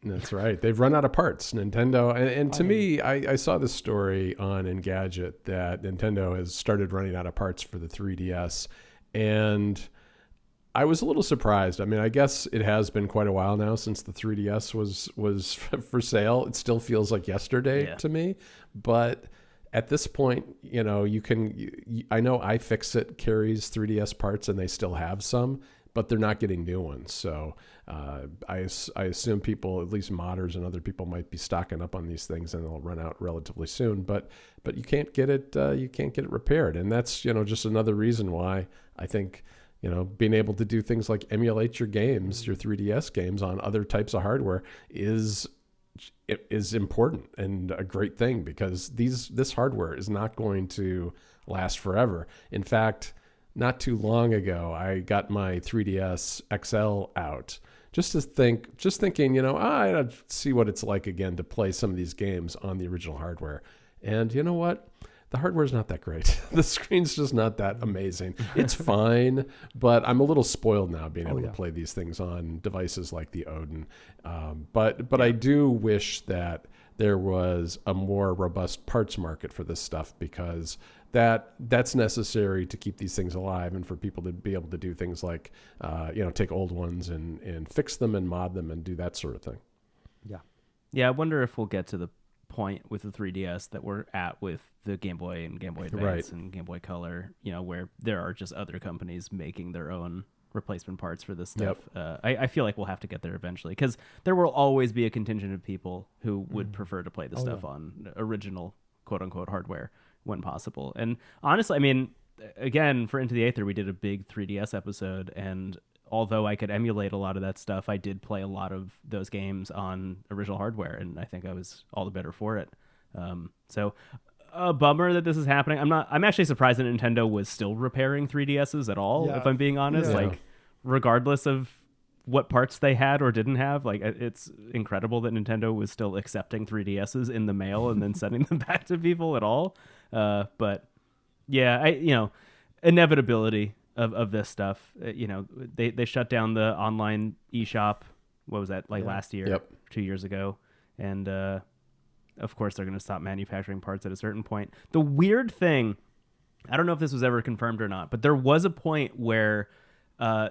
[SPEAKER 3] That's right. They've run out of parts, Nintendo. And to me, I saw this story on Engadget that Nintendo has started running out of parts for the 3DS, and I was a little surprised. I mean, I guess it has been quite a while now since the 3DS was for sale. It still feels like yesterday to me. But at this point, I know iFixit carries 3DS parts and they still have some, but they're not getting new ones. So I assume people, at least modders and other people, might be stocking up on these things and they'll run out relatively soon. But you can't get it repaired. And that's, just another reason why I think, being able to do things like emulate your games, your 3DS games on other types of hardware is important and a great thing, because this hardware is not going to last forever. In fact, not too long ago, I got my 3DS XL out just thinking, I'd see what it's like again to play some of these games on the original hardware. And you know what? The hardware's not that great. The screen's just not that amazing. It's fine, but I'm a little spoiled now being able to play these things on devices like the Odin. But I do wish that there was a more robust parts market for this stuff, because that's necessary to keep these things alive and for people to be able to do things like, take old ones and fix them and mod them and do that sort of thing.
[SPEAKER 2] Yeah.
[SPEAKER 1] Yeah, I wonder if we'll get to the point with the 3DS that we're at with the Game Boy and Game Boy Advance and Game Boy Color, where there are just other companies making their own replacement parts for this stuff. I feel like we'll have to get there eventually, because there will always be a contingent of people who would prefer to play the stuff on original quote-unquote hardware when possible. And honestly, I mean, again, for Into the Aether, we did a big 3DS episode, and although I could emulate a lot of that stuff, I did play a lot of those games on original hardware, and I think I was all the better for it. So a bummer that this is happening. I'm actually surprised that Nintendo was still repairing 3DSs at all, if I'm being honest.
[SPEAKER 2] Yeah.
[SPEAKER 1] Like, regardless of what parts they had or didn't have, like, it's incredible that Nintendo was still accepting 3DSs in the mail and then sending them back to people at all. But yeah, inevitability of this stuff. They shut down the online eShop. What was that, last year? 2 years ago. And of course they're going to stop manufacturing parts at a certain point. The weird thing, I don't know if this was ever confirmed or not, but there was a point where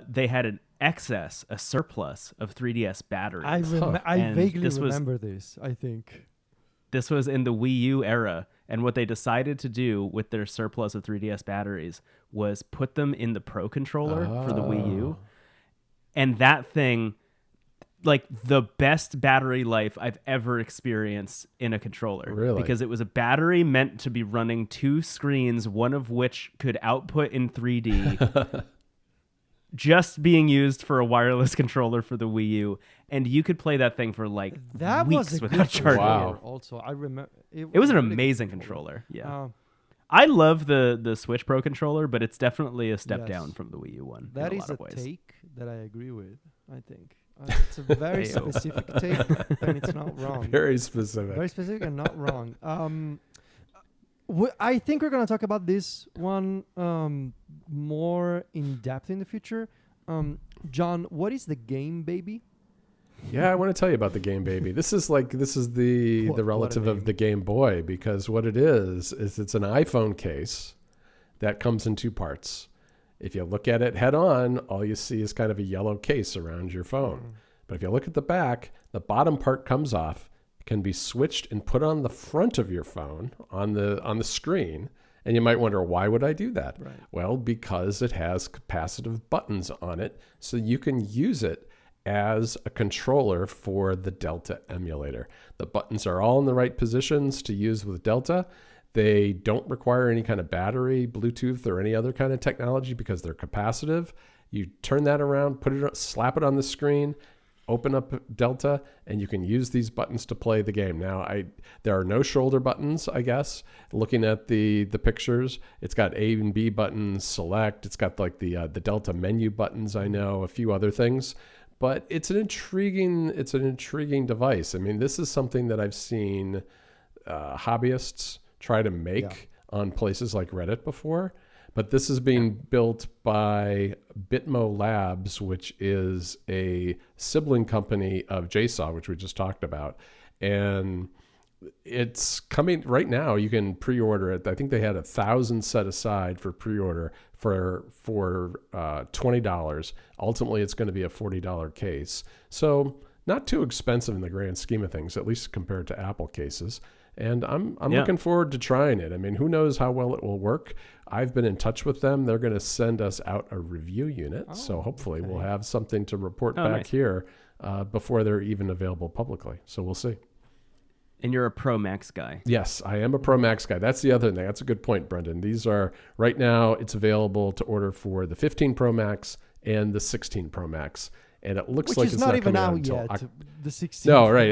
[SPEAKER 1] they had a surplus of 3DS batteries.
[SPEAKER 2] I vaguely remember this, I think.
[SPEAKER 1] This was in the Wii U era, and what they decided to do with their surplus of 3DS batteries was put them in the Pro Controller for the Wii U. And that thing, like, the best battery life I've ever experienced in a controller.
[SPEAKER 3] Really?
[SPEAKER 1] Because it was a battery meant to be running 2 screens, one of which could output in 3D. Just being used for a wireless controller for the Wii U, and you could play that thing for weeks without charging.
[SPEAKER 3] Wow.
[SPEAKER 2] Also, I remember
[SPEAKER 1] it was an amazing controller. Yeah, I love the Switch Pro controller, but it's definitely a step down from the Wii U one.
[SPEAKER 2] That
[SPEAKER 1] in
[SPEAKER 2] is
[SPEAKER 1] a lot of
[SPEAKER 2] a
[SPEAKER 1] ways.
[SPEAKER 2] take that I agree with. I think it's a very specific take, and it's not wrong.
[SPEAKER 3] Very specific.
[SPEAKER 2] Very specific and not wrong. I think we're going to talk about this one more in depth in the future. John, what is the GameBaby?
[SPEAKER 3] Yeah, I want to tell you about the GameBaby. This is the relative of the Game Boy, because what it is it's an iPhone case that comes in 2 parts. If you look at it head on, all you see is kind of a yellow case around your phone. But if you look at the back, the bottom part comes off, can be switched and put on the front of your phone on the screen. And you might wonder, why would I do that?
[SPEAKER 2] Right.
[SPEAKER 3] Well, because it has capacitive buttons on it, so you can use it as a controller for the Delta emulator. The buttons are all in the right positions to use with Delta. They don't require any kind of battery, Bluetooth, or any other kind of technology because they're capacitive. You turn that around, slap it on the screen, open up Delta, and you can use these buttons to play the game. Now, there are no shoulder buttons, I guess. Looking at the pictures, it's got A and B buttons, select. It's got the Delta menu buttons, I know, a few other things. But it's an intriguing device. I mean, this is something that I've seen hobbyists try to make on places like Reddit before. But this is being built by Bitmo Labs, which is a sibling company of JSaw, which we just talked about. And it's coming right now. You can pre-order it. I think they had 1,000 set aside for pre-order for $20. Ultimately, it's going to be a $40 case. So not too expensive in the grand scheme of things, at least compared to Apple cases. And I'm looking forward to trying it. I mean, who knows how well it will work? I've been in touch with them. They're going to send us out a review unit. So hopefully we'll have something to report back here before they're even available publicly. So we'll see.
[SPEAKER 1] And you're a Pro Max guy.
[SPEAKER 3] Yes, I am a Pro Max guy. That's the other thing. That's a good point, Brendan. These are, right now, it's available to order for the 15 Pro Max and the 16 Pro Max. And it looks like it's not even out yet.
[SPEAKER 2] The 16.
[SPEAKER 3] No, right.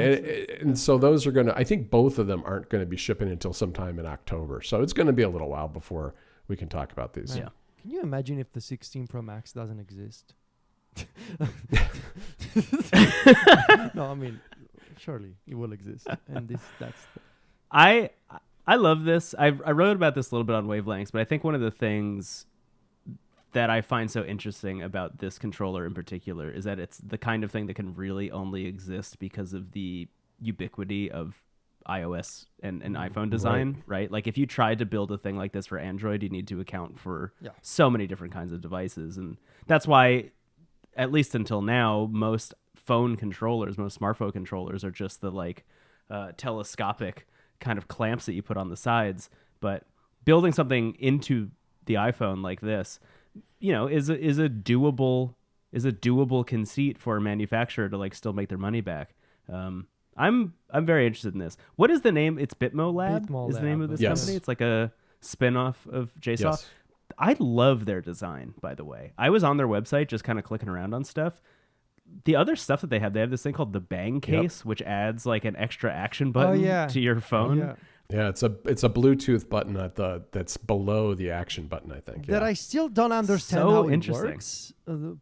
[SPEAKER 3] And so those are going to, I think both of them aren't going to be shipping until sometime in October. So it's going to be a little while before we can talk about these.
[SPEAKER 2] Man, can you imagine if the 16 Pro Max doesn't exist? No, I mean, surely it will exist. And
[SPEAKER 1] I love this. I wrote about this a little bit on Wavelengths, but I think one of the things that I find so interesting about this controller in particular is that it's the kind of thing that can really only exist because of the ubiquity of iOS and iPhone design, right? Like if you tried to build a thing like this for Android, you need to account for so many different kinds of devices. And that's why, at least until now, most smartphone controllers are just the like telescopic kind of clamps that you put on the sides. But building something into the iPhone like this, is a doable conceit for a manufacturer to like still make their money back. I'm very interested in this. What is the name? It's Bitmo Lab is the name of this company. It's like a spin-off of JSoft.
[SPEAKER 3] Yes.
[SPEAKER 1] I love their design, by the way. I was on their website just kind of clicking around on stuff. The other stuff that they have this thing called the Bang Case, which adds like an extra action button to your phone.
[SPEAKER 3] Yeah, it's a Bluetooth button that's below the action button, I think.
[SPEAKER 2] That I still don't understand how it works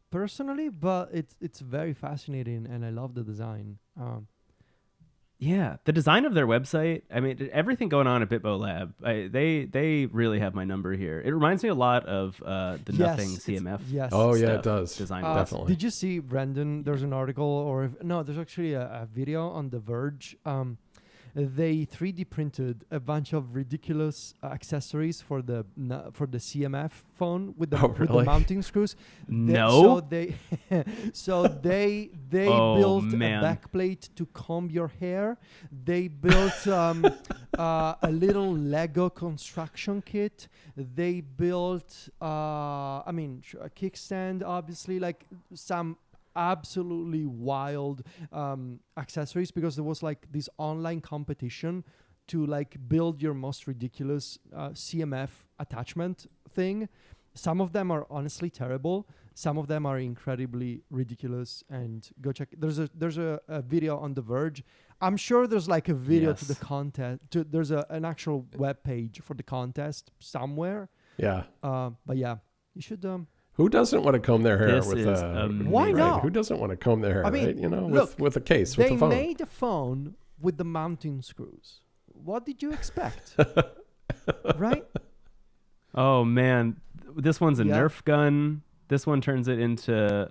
[SPEAKER 2] personally, but it's very fascinating, and I love the design.
[SPEAKER 1] Yeah, the design of their website. I mean, everything going on at Bitmo Lab. They really have my number here. It reminds me a lot of the Nothing CMF.
[SPEAKER 2] Yes.
[SPEAKER 3] Oh yeah, it does.
[SPEAKER 1] Design
[SPEAKER 3] definitely.
[SPEAKER 2] Did you see, Brandon? There's an article, there's actually a video on The Verge. They 3D printed a bunch of ridiculous accessories for the CMF phone with the mounting screws.
[SPEAKER 1] No.
[SPEAKER 2] So they built a backplate to comb your hair. They built a little Lego construction kit. They built a kickstand, obviously, like some absolutely wild accessories, because there was like this online competition to like build your most ridiculous CMF attachment thing. Some of them are honestly terrible. Some of them are incredibly ridiculous, and go check. There's a video on The Verge. I'm sure there's like a video to the contest. There's an actual web page for the contest somewhere.
[SPEAKER 3] Yeah.
[SPEAKER 2] But yeah, you should.
[SPEAKER 3] Who doesn't want to comb their hair
[SPEAKER 2] why not?
[SPEAKER 3] Who doesn't want to comb their hair?
[SPEAKER 2] I mean,
[SPEAKER 3] right? With a case, with a phone.
[SPEAKER 2] They made a phone with the mounting screws. What did you expect? Right?
[SPEAKER 1] Oh man, this one's a Nerf gun. This one turns it into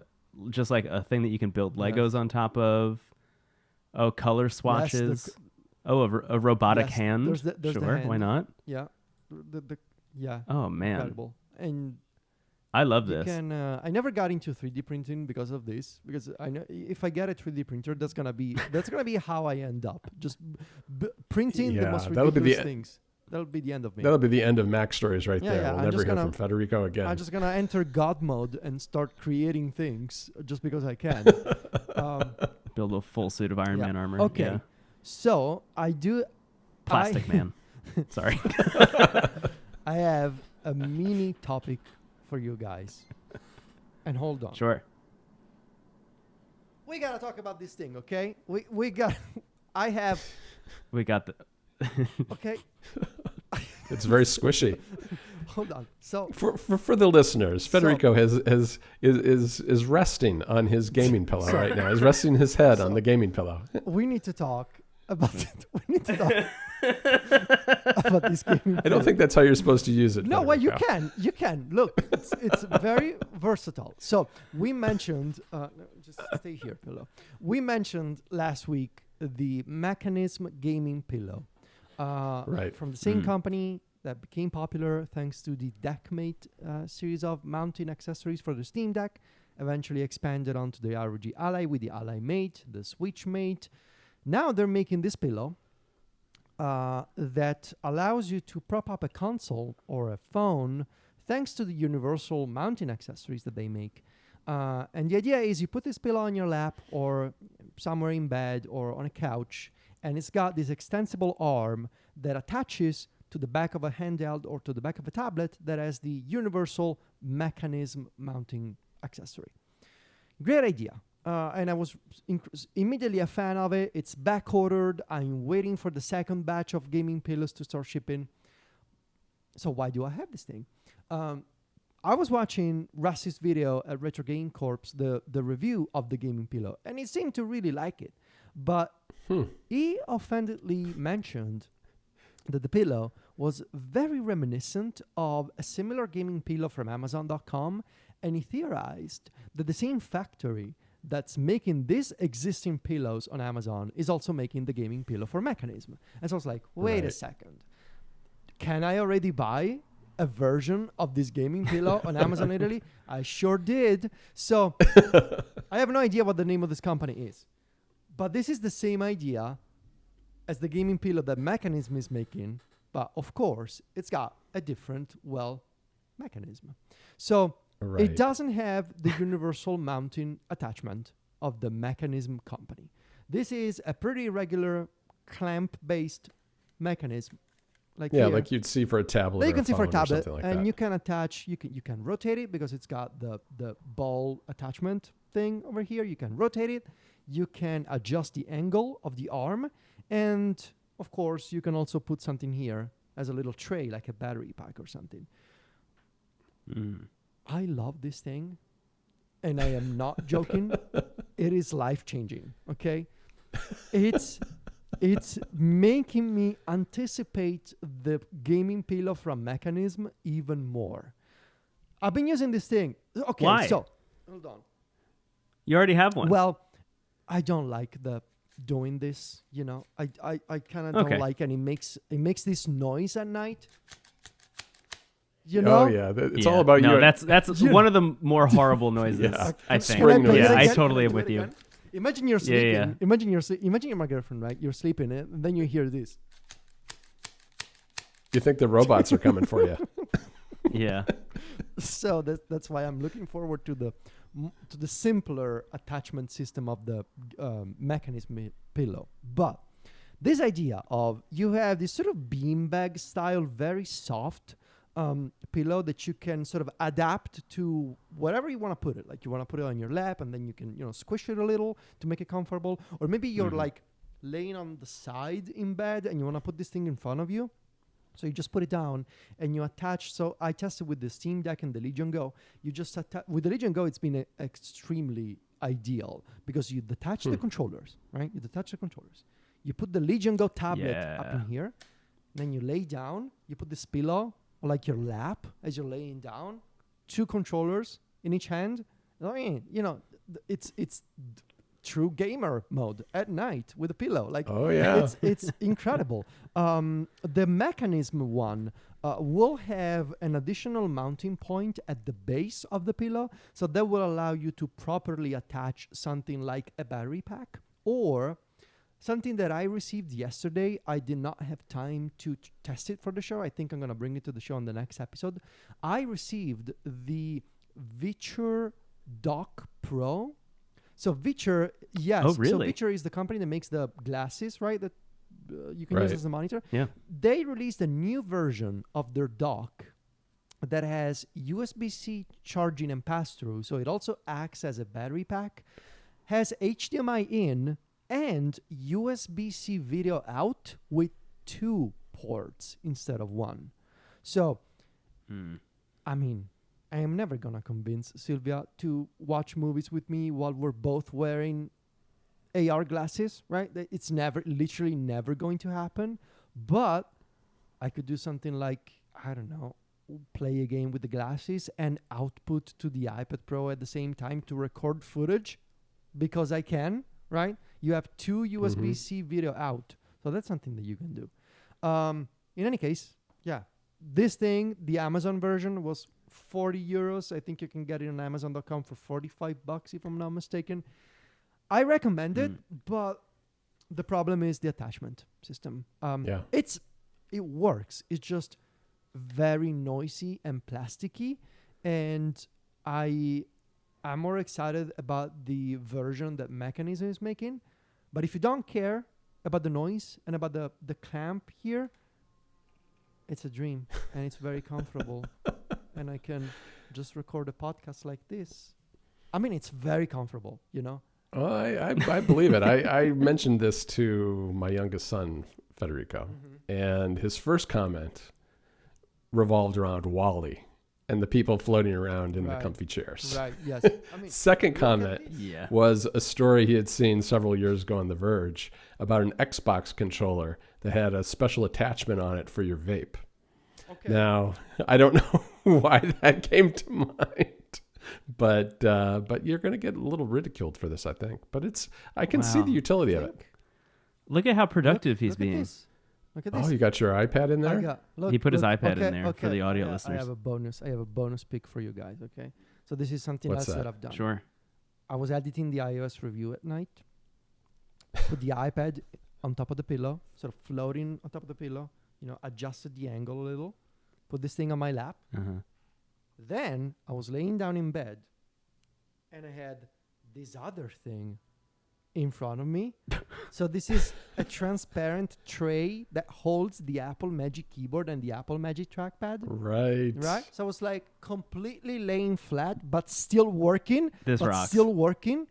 [SPEAKER 1] just like a thing that you can build Legos on top of. Oh, color swatches. A robotic hand.
[SPEAKER 2] There's
[SPEAKER 1] sure,
[SPEAKER 2] the hand.
[SPEAKER 1] Why not?
[SPEAKER 2] Yeah. Yeah.
[SPEAKER 1] Oh man.
[SPEAKER 2] Incredible. And
[SPEAKER 1] I love this.
[SPEAKER 2] I never got into 3D printing because of this. Because I know if I get a 3D printer, that's gonna be how I end up. Just printing the most ridiculous things. That'll be the end of me.
[SPEAKER 3] That'll be the end of Mac Stories right there. We'll never hear from Federico again.
[SPEAKER 2] I'm just gonna enter God mode and start creating things just because I can.
[SPEAKER 1] Build a full suit of Iron Man armor.
[SPEAKER 2] Okay.
[SPEAKER 1] Yeah.
[SPEAKER 2] So I do.
[SPEAKER 1] Plastic Man. Sorry.
[SPEAKER 2] I have a mini topic for you guys. And hold on.
[SPEAKER 1] Sure.
[SPEAKER 2] We gotta talk about this thing, okay? We got. I have.
[SPEAKER 1] We got the.
[SPEAKER 2] Okay.
[SPEAKER 3] It's very squishy.
[SPEAKER 2] Hold on. So
[SPEAKER 3] for the listeners, Federico is resting on his gaming pillow right now. He's resting his head on the gaming pillow.
[SPEAKER 2] We need to talk about it. We need to talk about this gaming pillow.
[SPEAKER 3] I don't think that's how you're supposed to use it.
[SPEAKER 2] No,
[SPEAKER 3] Federico.
[SPEAKER 2] well, you can. You can. Look, it's very versatile. So we mentioned. Just stay here, pillow. We mentioned last week the Mechanism gaming pillow.
[SPEAKER 3] Right.
[SPEAKER 2] From the same company that became popular thanks to the Deckmate series of mounting accessories for the Steam Deck, eventually expanded onto the ROG Ally with the Ally Mate, the Switch Mate. Now they're making this pillow that allows you to prop up a console or a phone thanks to the universal mounting accessories that they make. And the idea is you put this pillow on your lap or somewhere in bed or on a couch, and it's got this extensible arm that attaches to the back of a handheld or to the back of a tablet that has the universal Mechanism mounting accessory. Great idea. And I was immediately a fan of it. It's back-ordered. I'm waiting for the second batch of gaming pillows to start shipping. So why do I have this thing? I was watching Rusty's video at Retro Game Corps, the review of the gaming pillow, and he seemed to really like it. But he offhandedly mentioned that the pillow was very reminiscent of a similar gaming pillow from Amazon.com, and he theorized that the same factory that's making these existing pillows on Amazon is also making the gaming pillow for Mechanism. And so I was like, wait a second. Can I already buy a version of this gaming pillow on Amazon Italy? I sure did. So I have no idea what the name of this company is. But this is the same idea as the gaming pillow that Mechanism is making. But of course, it's got a different, mechanism. So it doesn't have the universal mounting attachment of the Mechanism company. This is a pretty regular clamp-based mechanism. Like
[SPEAKER 3] you'd see for a tablet.
[SPEAKER 2] That you can see for a tablet,
[SPEAKER 3] like
[SPEAKER 2] and
[SPEAKER 3] that.
[SPEAKER 2] you can attach. You can rotate it because it's got the ball attachment thing over here. You can rotate it. You can adjust the angle of the arm, and of course, you can also put something here as a little tray, like a battery pack or something. I love this thing, and I am not joking. It is life-changing, okay? It's making me anticipate the gaming pillow from Mechanism even more. I've been using this thing. Okay,
[SPEAKER 1] Why?
[SPEAKER 2] So, hold on.
[SPEAKER 1] You already have one.
[SPEAKER 2] Well, I don't like doing this, I kind of don't like, and it makes this noise at night.
[SPEAKER 3] Oh yeah, it's all about you.
[SPEAKER 1] That's one of the more horrible noises. I think. I totally am with you.
[SPEAKER 2] Imagine you're sleeping. Yeah. Imagine you're my girlfriend, right? You're sleeping, and then you hear this.
[SPEAKER 3] You think the robots are coming for you?
[SPEAKER 1] Yeah.
[SPEAKER 2] So that's why I'm looking forward to the simpler attachment system of the Mechanism pillow. But this idea of you have this sort of beanbag style, very soft pillow that you can sort of adapt to whatever you want to put it. Like you want to put it on your lap, and then you can squish it a little to make it comfortable. Or maybe you're like laying on the side in bed and you want to put this thing in front of you. So you just put it down and you attach. So I tested with the Steam Deck and the Legion Go. You just with the Legion Go, it's been extremely ideal because you detach the controllers, right? You detach the controllers. You put the Legion Go tablet up in here. Then you lay down. You put this pillow or like your lap as you're laying down. 2 controllers in each hand. I mean, it's true gamer mode at night with a pillow. Like, it's incredible. The Mechanism one will have an additional mounting point at the base of the pillow, so that will allow you to properly attach something like a battery pack or something that I received yesterday. I did not have time to test it for the show. I think I'm going to bring it to the show on the next episode. I received the Viture Dock Pro. So Viture, yes.
[SPEAKER 1] Oh, really?
[SPEAKER 2] So Viture is the company that makes the glasses, right? That you can use as a monitor.
[SPEAKER 1] Yeah.
[SPEAKER 2] They released a new version of their dock that has USB-C charging and pass-through. So it also acts as a battery pack, has HDMI in and USB-C video out with 2 ports instead of 1. So, I mean, I am never going to convince Sylvia to watch movies with me while we're both wearing AR glasses, right? It's literally never going to happen. But I could do something like, I don't know, play a game with the glasses and output to the iPad Pro at the same time to record footage because I can, right? You have 2 USB-C video out. So that's something that you can do. In any case, this thing, the Amazon version was 40 euros. I think you can get it on Amazon.com for $45 if I'm not mistaken. I recommend it, but the problem is the attachment system. It works. It's just very noisy and plasticky, and I'm more excited about the version that Mechanism is making. But if you don't care about the noise and about the clamp here, it's a dream and it's very comfortable. And I can just record a podcast like this. I mean, it's very comfortable,
[SPEAKER 3] Oh, I believe it. I mentioned this to my youngest son, Federico, and his first comment revolved around Wall-E and the people floating around in the comfy chairs.
[SPEAKER 2] Right, yes. I mean,
[SPEAKER 3] second comment was a story he had seen several years ago on The Verge about an Xbox controller that had a special attachment on it for your vape. Okay. Now, I don't know why that came to mind, but you're going to get a little ridiculed for this, I think. But I can see
[SPEAKER 1] Wow.
[SPEAKER 3] the utility of it.
[SPEAKER 1] Look at how productive he's
[SPEAKER 2] Look
[SPEAKER 1] being.
[SPEAKER 2] At this. Look at this.
[SPEAKER 3] Oh, you got your iPad in there?
[SPEAKER 1] He put his iPad in
[SPEAKER 2] okay,
[SPEAKER 1] there for the audio
[SPEAKER 2] I
[SPEAKER 1] listeners.
[SPEAKER 2] have a bonus pick for you guys. Okay, so this is something
[SPEAKER 3] What's
[SPEAKER 2] else
[SPEAKER 3] that?
[SPEAKER 2] that I've done.
[SPEAKER 1] Sure.
[SPEAKER 2] I was editing the iOS review at night. Put the iPad on top of the pillow, sort of floating on top of the pillow. Adjusted the angle a little. Put this thing on my lap.
[SPEAKER 1] Uh-huh.
[SPEAKER 2] Then I was laying down in bed, and I had this other thing in front of me. So this is a transparent tray that holds the Apple Magic Keyboard and the Apple Magic Trackpad.
[SPEAKER 3] Right.
[SPEAKER 2] So I was like completely laying flat, but still working.
[SPEAKER 1] This
[SPEAKER 2] but
[SPEAKER 1] rocks.
[SPEAKER 2] Still working.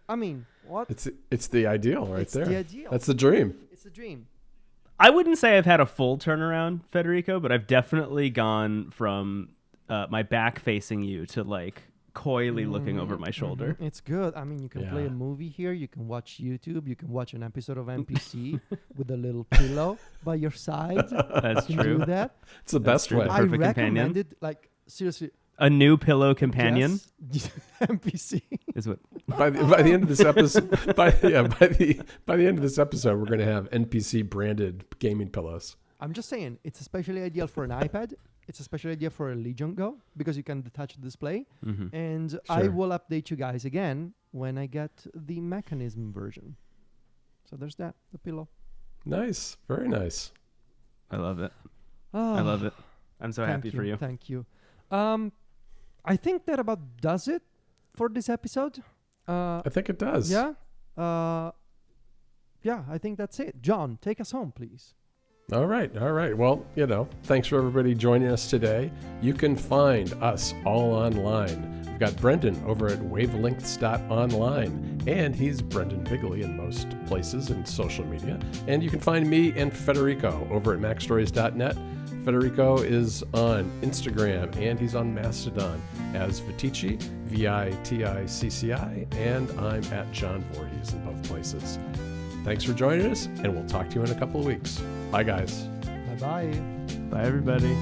[SPEAKER 2] I mean, what?
[SPEAKER 3] It's the ideal right
[SPEAKER 2] It's
[SPEAKER 3] there.
[SPEAKER 2] the ideal.
[SPEAKER 3] That's the dream.
[SPEAKER 2] It's a dream.
[SPEAKER 1] I wouldn't say I've had a full turnaround, Federico, but I've definitely gone from my back facing you to like coyly looking over my shoulder.
[SPEAKER 2] It's good. I mean, you can play
[SPEAKER 3] Yeah.
[SPEAKER 2] a movie here. You can watch YouTube. You can watch an episode of NPC with a little pillow by your side.
[SPEAKER 1] That's
[SPEAKER 2] You can
[SPEAKER 1] true.
[SPEAKER 2] do that.
[SPEAKER 3] It's the best
[SPEAKER 1] true.
[SPEAKER 3] way.
[SPEAKER 2] I
[SPEAKER 1] Perfect companion.
[SPEAKER 2] recommend it. Like, seriously.
[SPEAKER 1] A new pillow companion
[SPEAKER 2] Yes. NPC.
[SPEAKER 1] is what.
[SPEAKER 3] By the end of this episode, by the end of this episode, we're going to have NPC branded gaming pillows.
[SPEAKER 2] I'm just saying, it's especially ideal for an iPad. It's especially ideal for a Legion Go because you can detach the display.
[SPEAKER 1] Mm-hmm.
[SPEAKER 2] And I
[SPEAKER 3] Sure.
[SPEAKER 2] will update you guys again when I get the mechanism version. So there's that, the pillow.
[SPEAKER 3] Nice, very nice.
[SPEAKER 1] I love it.
[SPEAKER 2] Oh,
[SPEAKER 1] I love it. I'm so
[SPEAKER 2] thank
[SPEAKER 1] happy for you.
[SPEAKER 2] Thank you. I think that about does it for this episode.
[SPEAKER 3] I think it does.
[SPEAKER 2] Yeah. Yeah, I think that's it. John, take us home, please.
[SPEAKER 3] All right. Well, thanks for everybody joining us today. You can find us all online. We've got Brendan over at wavelengths.online, and he's Brendan Bigley in most places in social media. And you can find me and Federico over at macstories.net. Federico is on Instagram, and he's on Mastodon as Viticci, Viticci, and I'm at John Voorhees in both places. Thanks for joining us, and we'll talk to you in a couple of weeks. Bye, guys.
[SPEAKER 2] Bye-bye.
[SPEAKER 1] Bye, everybody.